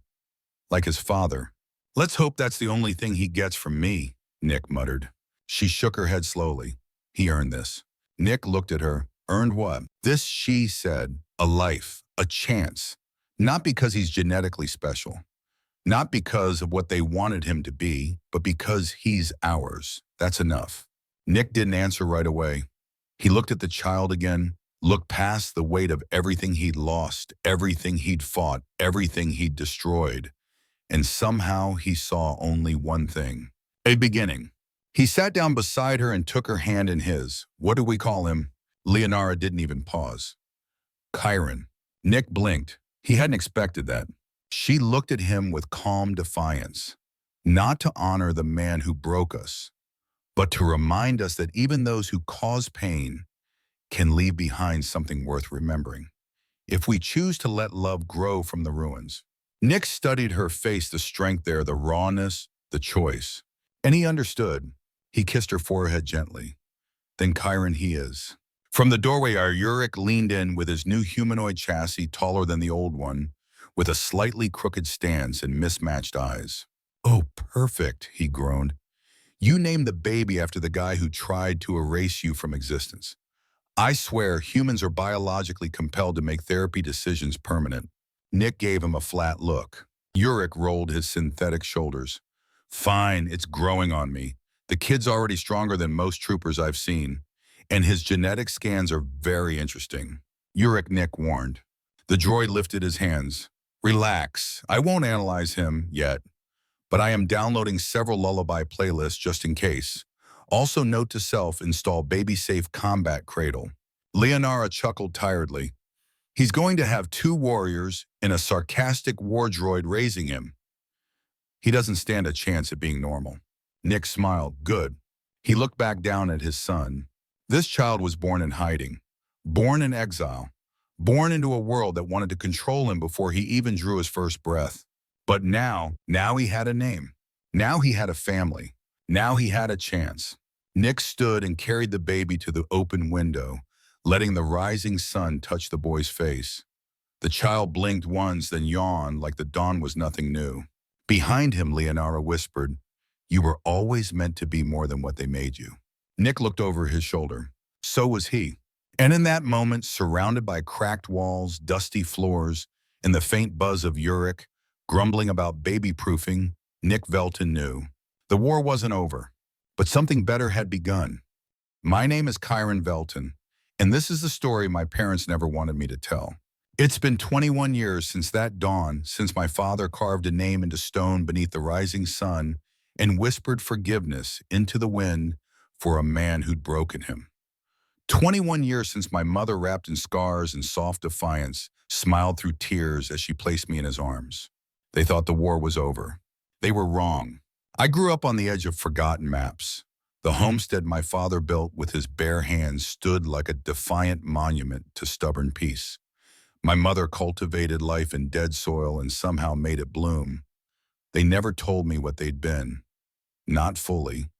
like his father. "Let's hope that's the only thing he gets from me," Nick muttered. She shook her head slowly. "He earned this." Nick looked at her. "Earned what?" "This," she said. "A life, a chance. Not because he's genetically special. Not because of what they wanted him to be, but because he's ours. That's enough." Nick didn't answer right away. He looked at the child again, looked past the weight of everything he'd lost, everything he'd fought, everything he'd destroyed. And somehow he saw only one thing. A beginning. He sat down beside her and took her hand in his. "What do we call him?" Leonara didn't even pause. "Chiron." Nick blinked. He hadn't expected that. She looked at him with calm defiance. Not to honor the man who broke us, but to remind us that even those who cause pain can leave behind something worth remembering, if we choose to let love grow from the ruins. Nick studied her face, the strength there, the rawness, the choice. And he understood. He kissed her forehead gently. "Then Chiron he is." From the doorway, our Uric leaned in with his new humanoid chassis, taller than the old one, with a slightly crooked stance and mismatched eyes. "Oh, perfect," he groaned. "You named the baby after the guy who tried to erase you from existence. I swear humans are biologically compelled to make therapy decisions permanent." Nick gave him a flat look. Uric rolled his synthetic shoulders. "Fine, it's growing on me. The kid's already stronger than most troopers I've seen, and his genetic scans are very interesting." Uric, Nick warned. The droid lifted his hands. "Relax, I won't analyze him yet, but I am downloading several lullaby playlists just in case. Also, note to self, install baby-safe combat cradle." Leonara chuckled tiredly. "He's going to have 2 warriors and a sarcastic war droid raising him. He doesn't stand a chance at being normal." Nick smiled. "Good." He looked back down at his son. This child was born in hiding, born in exile, born into a world that wanted to control him before he even drew his first breath. But now he had a name. Now he had a family. Now he had a chance. Nick stood and carried the baby to the open window, letting the rising sun touch the boy's face. The child blinked once, then yawned like the dawn was nothing new. Behind him, Leonara whispered, "You were always meant to be more than what they made you." Nick looked over his shoulder. So was he. And in that moment, surrounded by cracked walls, dusty floors, and the faint buzz of Uric, grumbling about baby-proofing, Nick Velton knew. The war wasn't over, but something better had begun. My name is Chiron Velton, and this is the story my parents never wanted me to tell. It's been 21 years since that dawn, since my father carved a name into stone beneath the rising sun and whispered forgiveness into the wind for a man who'd broken him. 21 years since my mother, wrapped in scars and soft defiance, smiled through tears as she placed me in his arms. They thought the war was over. They were wrong. I grew up on the edge of forgotten maps. The homestead my father built with his bare hands stood like a defiant monument to stubborn peace. My mother cultivated life in dead soil and somehow made it bloom. They never told me what they'd been. Not fully.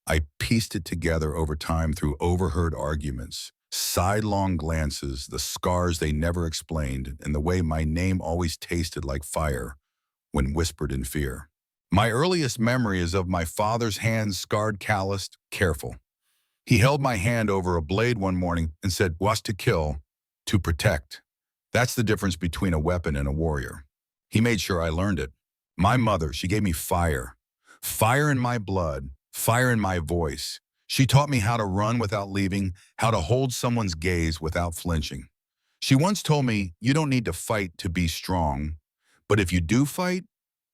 I pieced it together over time through overheard arguments, sidelong glances, the scars they never explained, and the way my name always tasted like fire when whispered in fear. My earliest memory is of my father's hands, scarred, calloused, careful. He held my hand over a blade one morning and said, "Was to kill, to protect." That's the difference between a weapon and a warrior. He made sure I learned it. My mother, she gave me fire. Fire in my blood, fire in my voice. She taught me how to run without leaving, how to hold someone's gaze without flinching. She once told me, you don't need to fight to be strong, but if you do fight,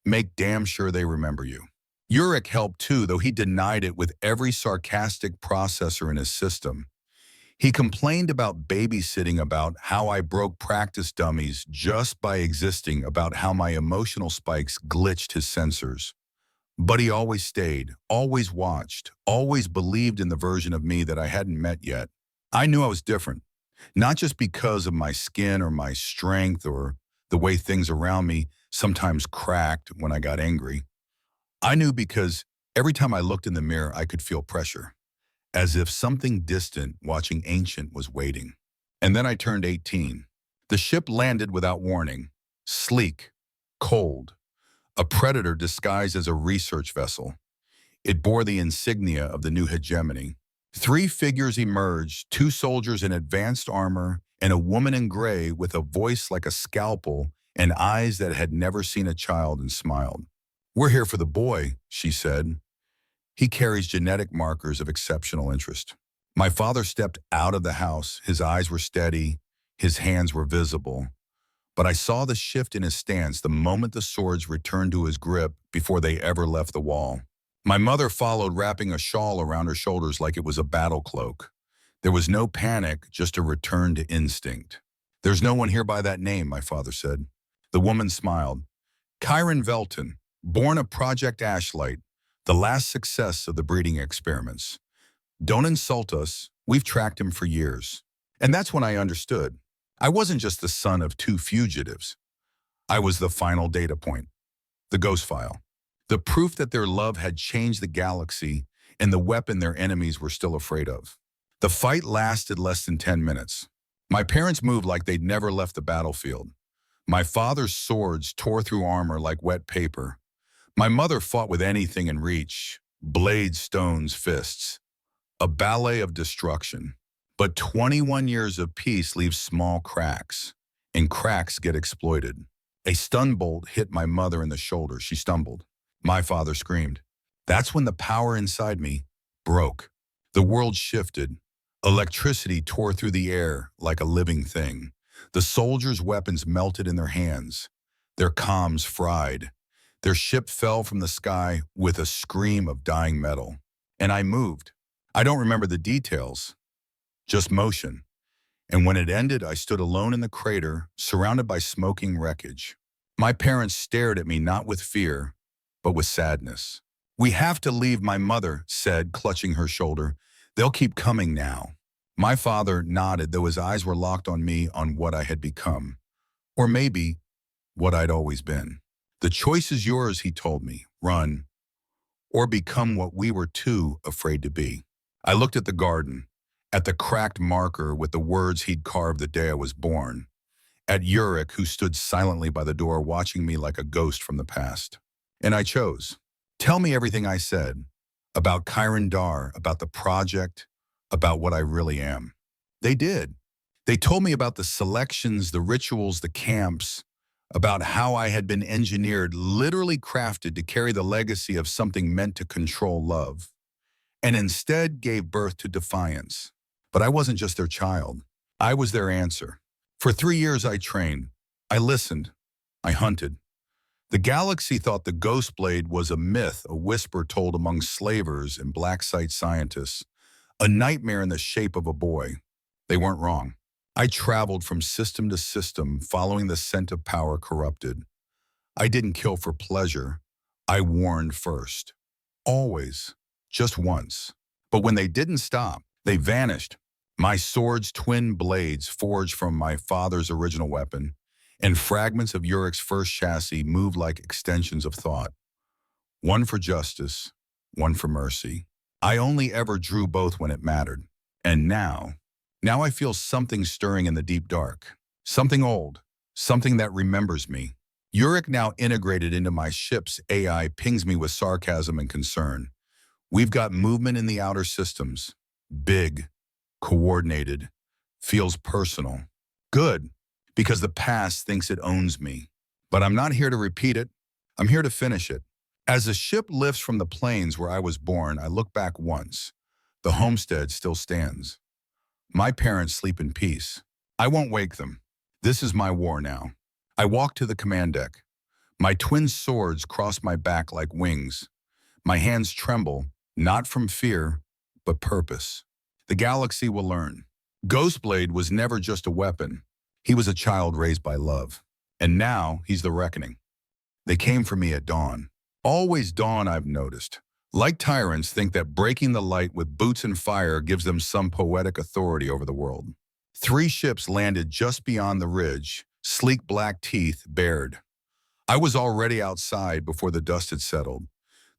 make damn sure they remember you. Urich helped too, though he denied it with every sarcastic processor in his system. He complained about babysitting, about how I broke practice dummies just by existing, about how my emotional spikes glitched his sensors. But he always stayed, always watched, always believed in the version of me that I hadn't met yet. I knew I was different, not just because of my skin or my strength or the way things around me sometimes cracked when I got angry. I knew because every time I looked in the mirror, I could feel pressure, as if something distant, watching ancient, was waiting. And then I turned 18. The ship landed without warning, sleek, cold, a predator disguised as a research vessel. It bore the insignia of the new hegemony. 3 figures emerged, 2 soldiers in advanced armor and a woman in gray with a voice like a scalpel and eyes that had never seen a child, and smiled. "We're here for the boy," she said. "He carries genetic markers of exceptional interest." My father stepped out of the house. His eyes were steady, his hands were visible. But I saw the shift in his stance the moment the swords returned to his grip before they ever left the wall. My mother followed, wrapping a shawl around her shoulders like it was a battle cloak. There was no panic, just a return to instinct. "There's no one here by that name," my father said. The woman smiled. "Kyron Velton, born of Project Ashlight, the last success of the breeding experiments. Don't insult us, we've tracked him for years." And that's when I understood. I wasn't just the son of 2 fugitives. I was the final data point, the ghost file, the proof that their love had changed the galaxy and the weapon their enemies were still afraid of. The fight lasted less than 10 minutes. My parents moved like they'd never left the battlefield. My father's swords tore through armor like wet paper. My mother fought with anything in reach, blades, stones, fists. A ballet of destruction. But 21 years of peace leaves small cracks, and cracks get exploited. A stun bolt hit my mother in the shoulder. She stumbled. My father screamed. That's when the power inside me broke. The world shifted. Electricity tore through the air like a living thing. The soldiers' weapons melted in their hands. Their comms fried. Their ship fell from the sky with a scream of dying metal. And I moved. I don't remember the details, just motion. And when it ended, I stood alone in the crater, surrounded by smoking wreckage. My parents stared at me not with fear, but with sadness. "We have to leave," my mother said, clutching her shoulder. "They'll keep coming now." My father nodded, though his eyes were locked on me, on what I had become. Or maybe what I'd always been. "The choice is yours," he told me. "Run, or become what we were too afraid to be." I looked at the garden, at the cracked marker with the words he'd carved the day I was born, at Urich, who stood silently by the door watching me like a ghost from the past. And I chose. Tell me everything I said, about Kyron Dar, about the project, about what I really am. They did. They told me about the selections, the rituals, the camps, about how I had been engineered, literally crafted to carry the legacy of something meant to control love, and instead gave birth to defiance. But I wasn't just their child. I was their answer. For 3 years I trained. I listened. I hunted. The galaxy thought the ghost blade was a myth, a whisper told among slavers and black site scientists, A nightmare in the shape of a boy. They weren't wrong. I traveled from system to system, following the scent of power corrupted. I didn't kill for pleasure. I warned first. Always. Just once. But when they didn't stop, they vanished. My sword's twin blades forged from my father's original weapon, and fragments of Urik's first chassis moved like extensions of thought. One for justice, one for mercy. I only ever drew both when it mattered. And now I feel something stirring in the deep dark. Something old. Something that remembers me. Urik, now integrated into my ship's AI, pings me with sarcasm and concern. We've got movement in the outer systems. Big, coordinated, feels personal. Good, because the past thinks it owns me. But I'm not here to repeat it. I'm here to finish it. As the ship lifts from the plains where I was born, I look back once. The homestead still stands. My parents sleep in peace. I won't wake them. This is my war now. I walk to the command deck. My twin swords cross my back like wings. My hands tremble, not from fear, but purpose. The galaxy will learn. Ghostblade was never just a weapon. He was a child raised by love. And now he's the reckoning. They came for me at dawn. Always dawn, I've noticed. Like tyrants think that breaking the light with boots and fire gives them some poetic authority over the world. 3 ships landed just beyond the ridge, sleek black teeth bared. I was already outside before the dust had settled.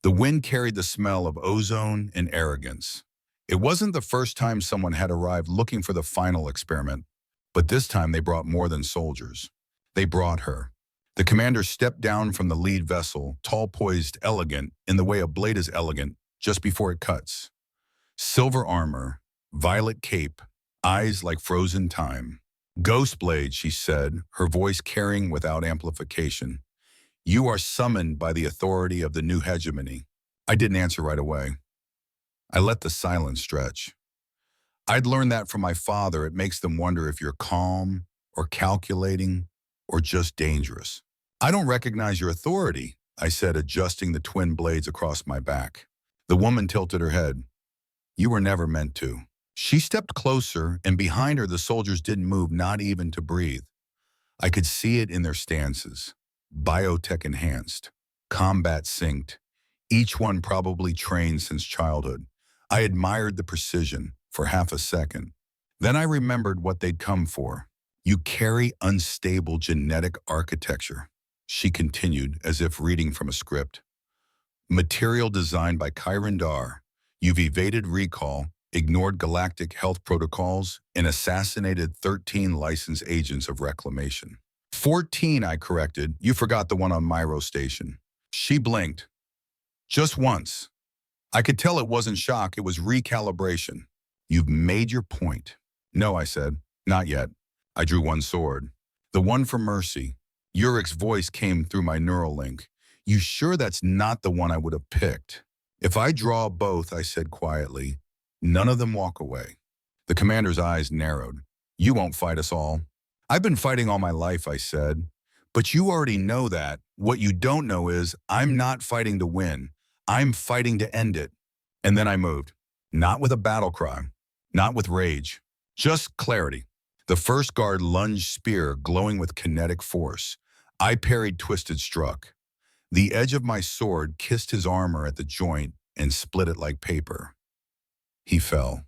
The wind carried the smell of ozone and arrogance. It wasn't the first time someone had arrived looking for the final experiment, but this time they brought more than soldiers. They brought her. The commander stepped down from the lead vessel, tall, poised, elegant, in the way a blade is elegant, just before it cuts. Silver armor, violet cape, eyes like frozen time. Ghostblade, she said, her voice carrying without amplification. You are summoned by the authority of the new hegemony. I didn't answer right away. I let the silence stretch. I'd learned that from my father. It makes them wonder if you're calm or calculating or just dangerous. I don't recognize your authority, I said, adjusting the twin blades across my back. The woman tilted her head. You were never meant to. She stepped closer, and behind her the soldiers didn't move, not even to breathe. I could see it in their stances. Biotech enhanced, combat synced, each one probably trained since childhood. I admired the precision for half a second. Then I remembered what they'd come for. You carry unstable genetic architecture, she continued, as if reading from a script. Material designed by Kyron Dar. You've evaded recall, ignored galactic health protocols, and assassinated 13 licensed agents of reclamation. 14, I corrected. You forgot the one on Myro Station. She blinked. Just once. I could tell it wasn't shock, it was recalibration. You've made your point. No, I said. Not yet. I drew one sword. The one for mercy. Urik's voice came through my neural link. You sure that's not the one I would have picked? If I draw both, I said quietly, none of them walk away. The commander's eyes narrowed. You won't fight us all. I've been fighting all my life, I said. But you already know that. What you don't know is I'm not fighting to win. I'm fighting to end it. And then I moved. Not with a battle cry. Not with rage. Just clarity. The first guard lunged spear glowing with kinetic force. I parried, twisted, struck. The edge of my sword kissed his armor at the joint and split it like paper. He fell.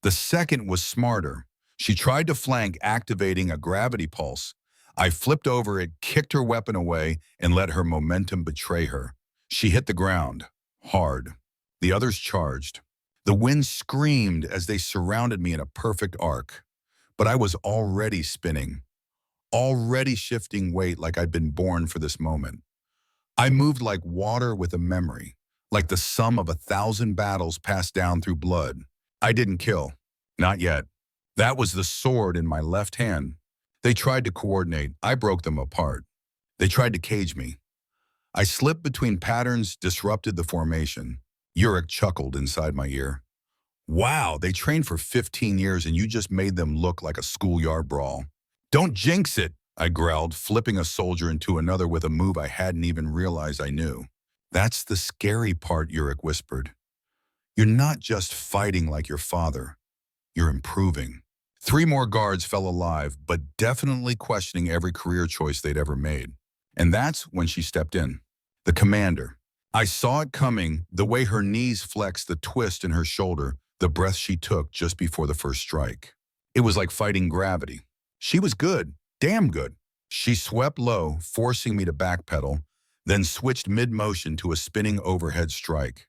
The second was smarter. She tried to flank, activating a gravity pulse. I flipped over it, kicked her weapon away, and let her momentum betray her. She hit the ground, hard. The others charged. The wind screamed as they surrounded me in a perfect arc. But I was already spinning, already shifting weight like I'd been born for this moment. I moved like water with a memory, like the sum of 1,000 battles passed down through blood. I didn't kill. Not yet. That was the sword in my left hand. They tried to coordinate. I broke them apart. They tried to cage me. I slipped between patterns, disrupted the formation. Urik chuckled inside my ear. Wow, they trained for 15 years and you just made them look like a schoolyard brawl. Don't jinx it, I growled, flipping a soldier into another with a move I hadn't even realized I knew. That's the scary part, Urik whispered. You're not just fighting like your father, you're improving. 3 more guards fell alive, but definitely questioning every career choice they'd ever made. And that's when she stepped in. The commander. I saw it coming, the way her knees flexed, the twist in her shoulder, the breath she took just before the first strike. It was like fighting gravity. She was good, damn good. She swept low, forcing me to backpedal, then switched mid-motion to a spinning overhead strike.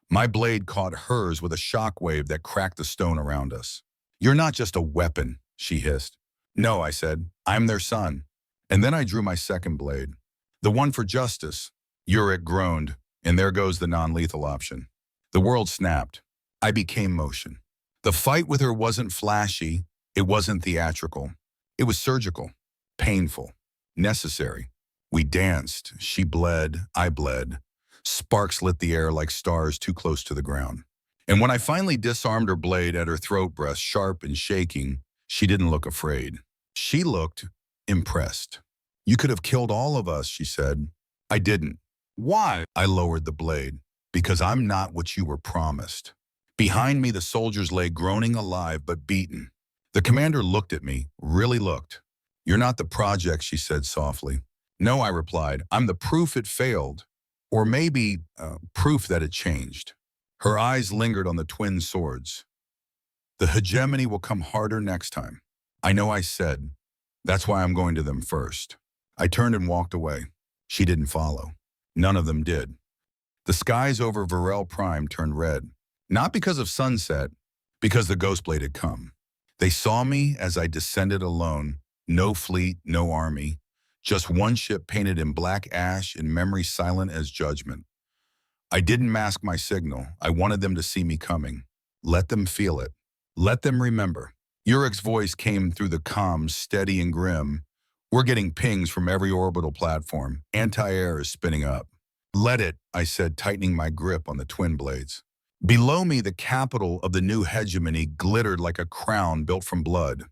My blade caught hers with a shockwave that cracked the stone around us. "You're not just a weapon," she hissed. "No," I said. "I'm their son." And then I drew my second blade. "The one for justice." Urich groaned, and there goes the non-lethal option. The world snapped. I became motion. The fight with her wasn't flashy. It wasn't theatrical. It was surgical, painful, necessary. We danced. She bled. I bled. Sparks lit the air like stars too close to the ground. And when I finally disarmed her blade at her throat breast, sharp and shaking, she didn't look afraid. She looked impressed. "You could have killed all of us," she said. "I didn't." "Why?" I lowered the blade. "Because I'm not what you were promised." Behind me, the soldiers lay groaning, alive but beaten. The commander looked at me, really looked. "You're not the project," she said softly. "No," I replied. "I'm the proof it failed. Or maybe proof that it changed." Her eyes lingered on the twin swords. "The hegemony will come harder next time." "I know," I said. "That's why I'm going to them first." I turned and walked away. She didn't follow. None of them did. The skies over Varel Prime turned red. Not because of sunset, because the ghost blade had come. They saw me as I descended alone. No fleet, no army. Just one ship painted in black ash, in memory silent as judgment. I didn't mask my signal. I wanted them to see me coming. Let them feel it. Let them remember. Urich's voice came through the comms, steady and grim. "We're getting pings from every orbital platform. Anti-air is spinning up." "Let it," I said, tightening my grip on the twin blades. Below me, the capital of the new hegemony glittered like a crown built from blood.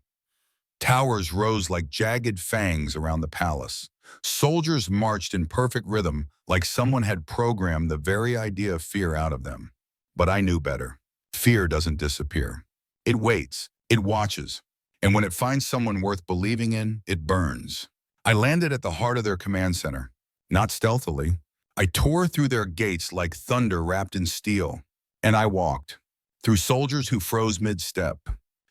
Towers rose like jagged fangs around the palace. Soldiers marched in perfect rhythm, like someone had programmed the very idea of fear out of them. But I knew better. Fear doesn't disappear. It waits, it watches, and when it finds someone worth believing in, it burns. I landed at the heart of their command center. Not stealthily. I tore through their gates like thunder wrapped in steel. And I walked. Through soldiers who froze mid-step.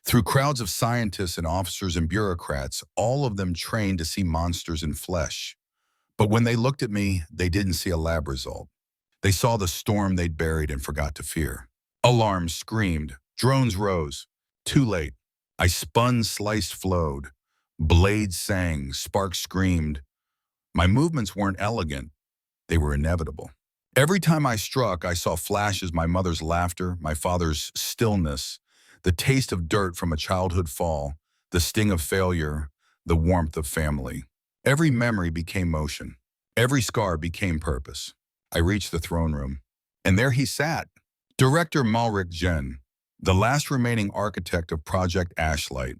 Through crowds of scientists and officers and bureaucrats, all of them trained to see monsters in flesh. But when they looked at me, they didn't see a lab result. They saw the storm they'd buried and forgot to fear. Alarms screamed. Drones rose. Too late. I spun, sliced, flowed. Blades sang. Sparks screamed. My movements weren't elegant. They were inevitable. Every time I struck, I saw flashes: my mother's laughter, my father's stillness, the taste of dirt from a childhood fall, the sting of failure, the warmth of family. Every memory became motion. Every scar became purpose. I reached the throne room, and there he sat, Director Malrik Jen, the last remaining architect of Project Ashlight,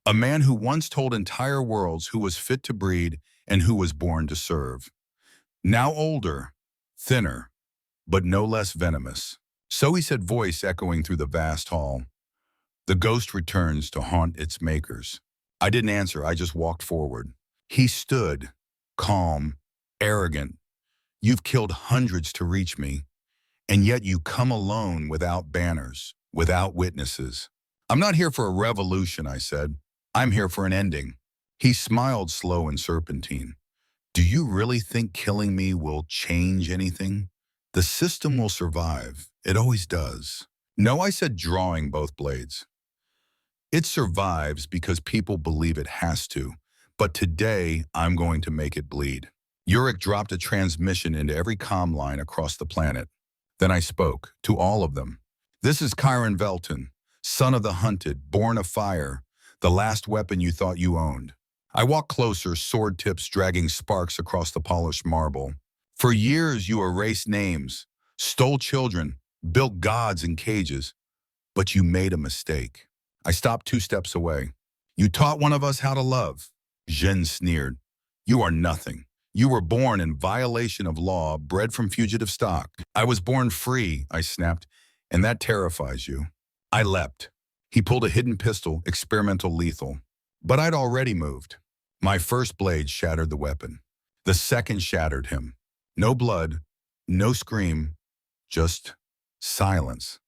a man who once told entire worlds who was fit to breed and who was born to serve. Now older, thinner, but no less venomous. So he said, voice echoing through the vast hall. "The ghost returns to haunt its makers." I didn't answer, I just walked forward. He stood, calm, arrogant. "You've killed hundreds to reach me, and yet you come alone, without banners, without witnesses." "I'm not here for a revolution," I said. "I'm here for an ending." He smiled, slow and serpentine. "Do you really think killing me will change anything? The system will survive. It always does." "No," I said, drawing both blades. "It survives because people believe it has to. But today, I'm going to make it bleed." Urich dropped a transmission into every comm line across the planet. Then I spoke, to all of them. "This is Chiron Velton, son of the hunted, born of fire, the last weapon you thought you owned." I walked closer, sword tips dragging sparks across the polished marble. "For years you erased names, stole children, built gods in cages, but you made a mistake." I stopped 2 steps away. "You taught one of us how to love." Jen sneered. "You are nothing. You were born in violation of law, bred from fugitive stock." "I was born free," I snapped, And that terrifies you. I leapt. He pulled a hidden pistol, experimental lethal. But I'd already moved. My first blade shattered the weapon. The second shattered him. No blood, no scream, just silence.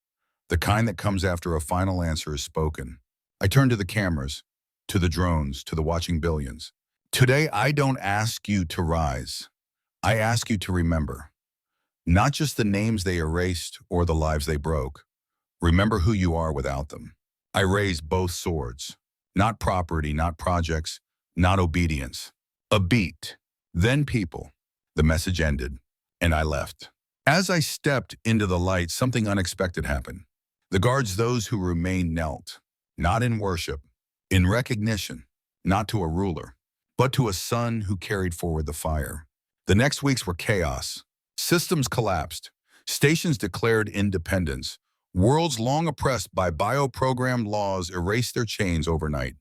The kind that comes after a final answer is spoken. I turned to the cameras, to the drones, to the watching billions. Today, I don't ask you to rise. I ask you to remember. Not just the names they erased or the lives they broke. Remember who you are without them. I raised both swords. Not property, not projects, not obedience. A beat. Then people. The message ended, and I left. As I stepped into the light, something unexpected happened. The guards, those who remained, knelt, not in worship, in recognition, not to a ruler, but to a son who carried forward the fire. The next weeks were chaos. Systems collapsed. Stations declared independence. Worlds long oppressed by bioprogrammed laws erased their chains overnight.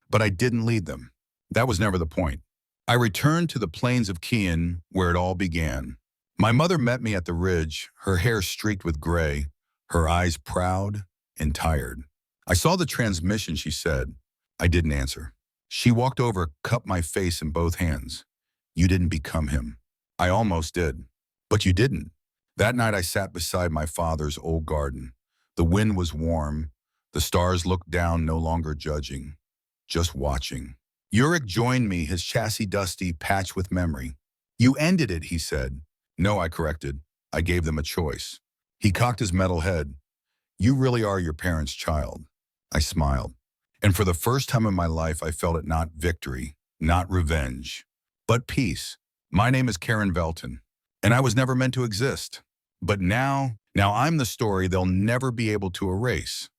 But I didn't lead them. That was never the point. I returned to the plains of Kian, where it all began. My mother met me at the ridge, her hair streaked with gray, her eyes proud and tired. I saw the transmission, she said. I didn't answer. She walked over, cupped my face in both hands. You didn't become him. I almost did. But you didn't. That night I sat beside my father's old garden. The wind was warm. The stars looked down, no longer judging, just watching. Uric joined me, his chassis dusty, patched with memory. You ended it, he said. No, I corrected. I gave them a choice. He cocked his metal head. You really are your parents' child. I smiled. And for the first time in my life, I felt it not victory, not revenge, but peace. My name is Karen Velton, and I was never meant to exist. But now I'm the story they'll never be able to erase.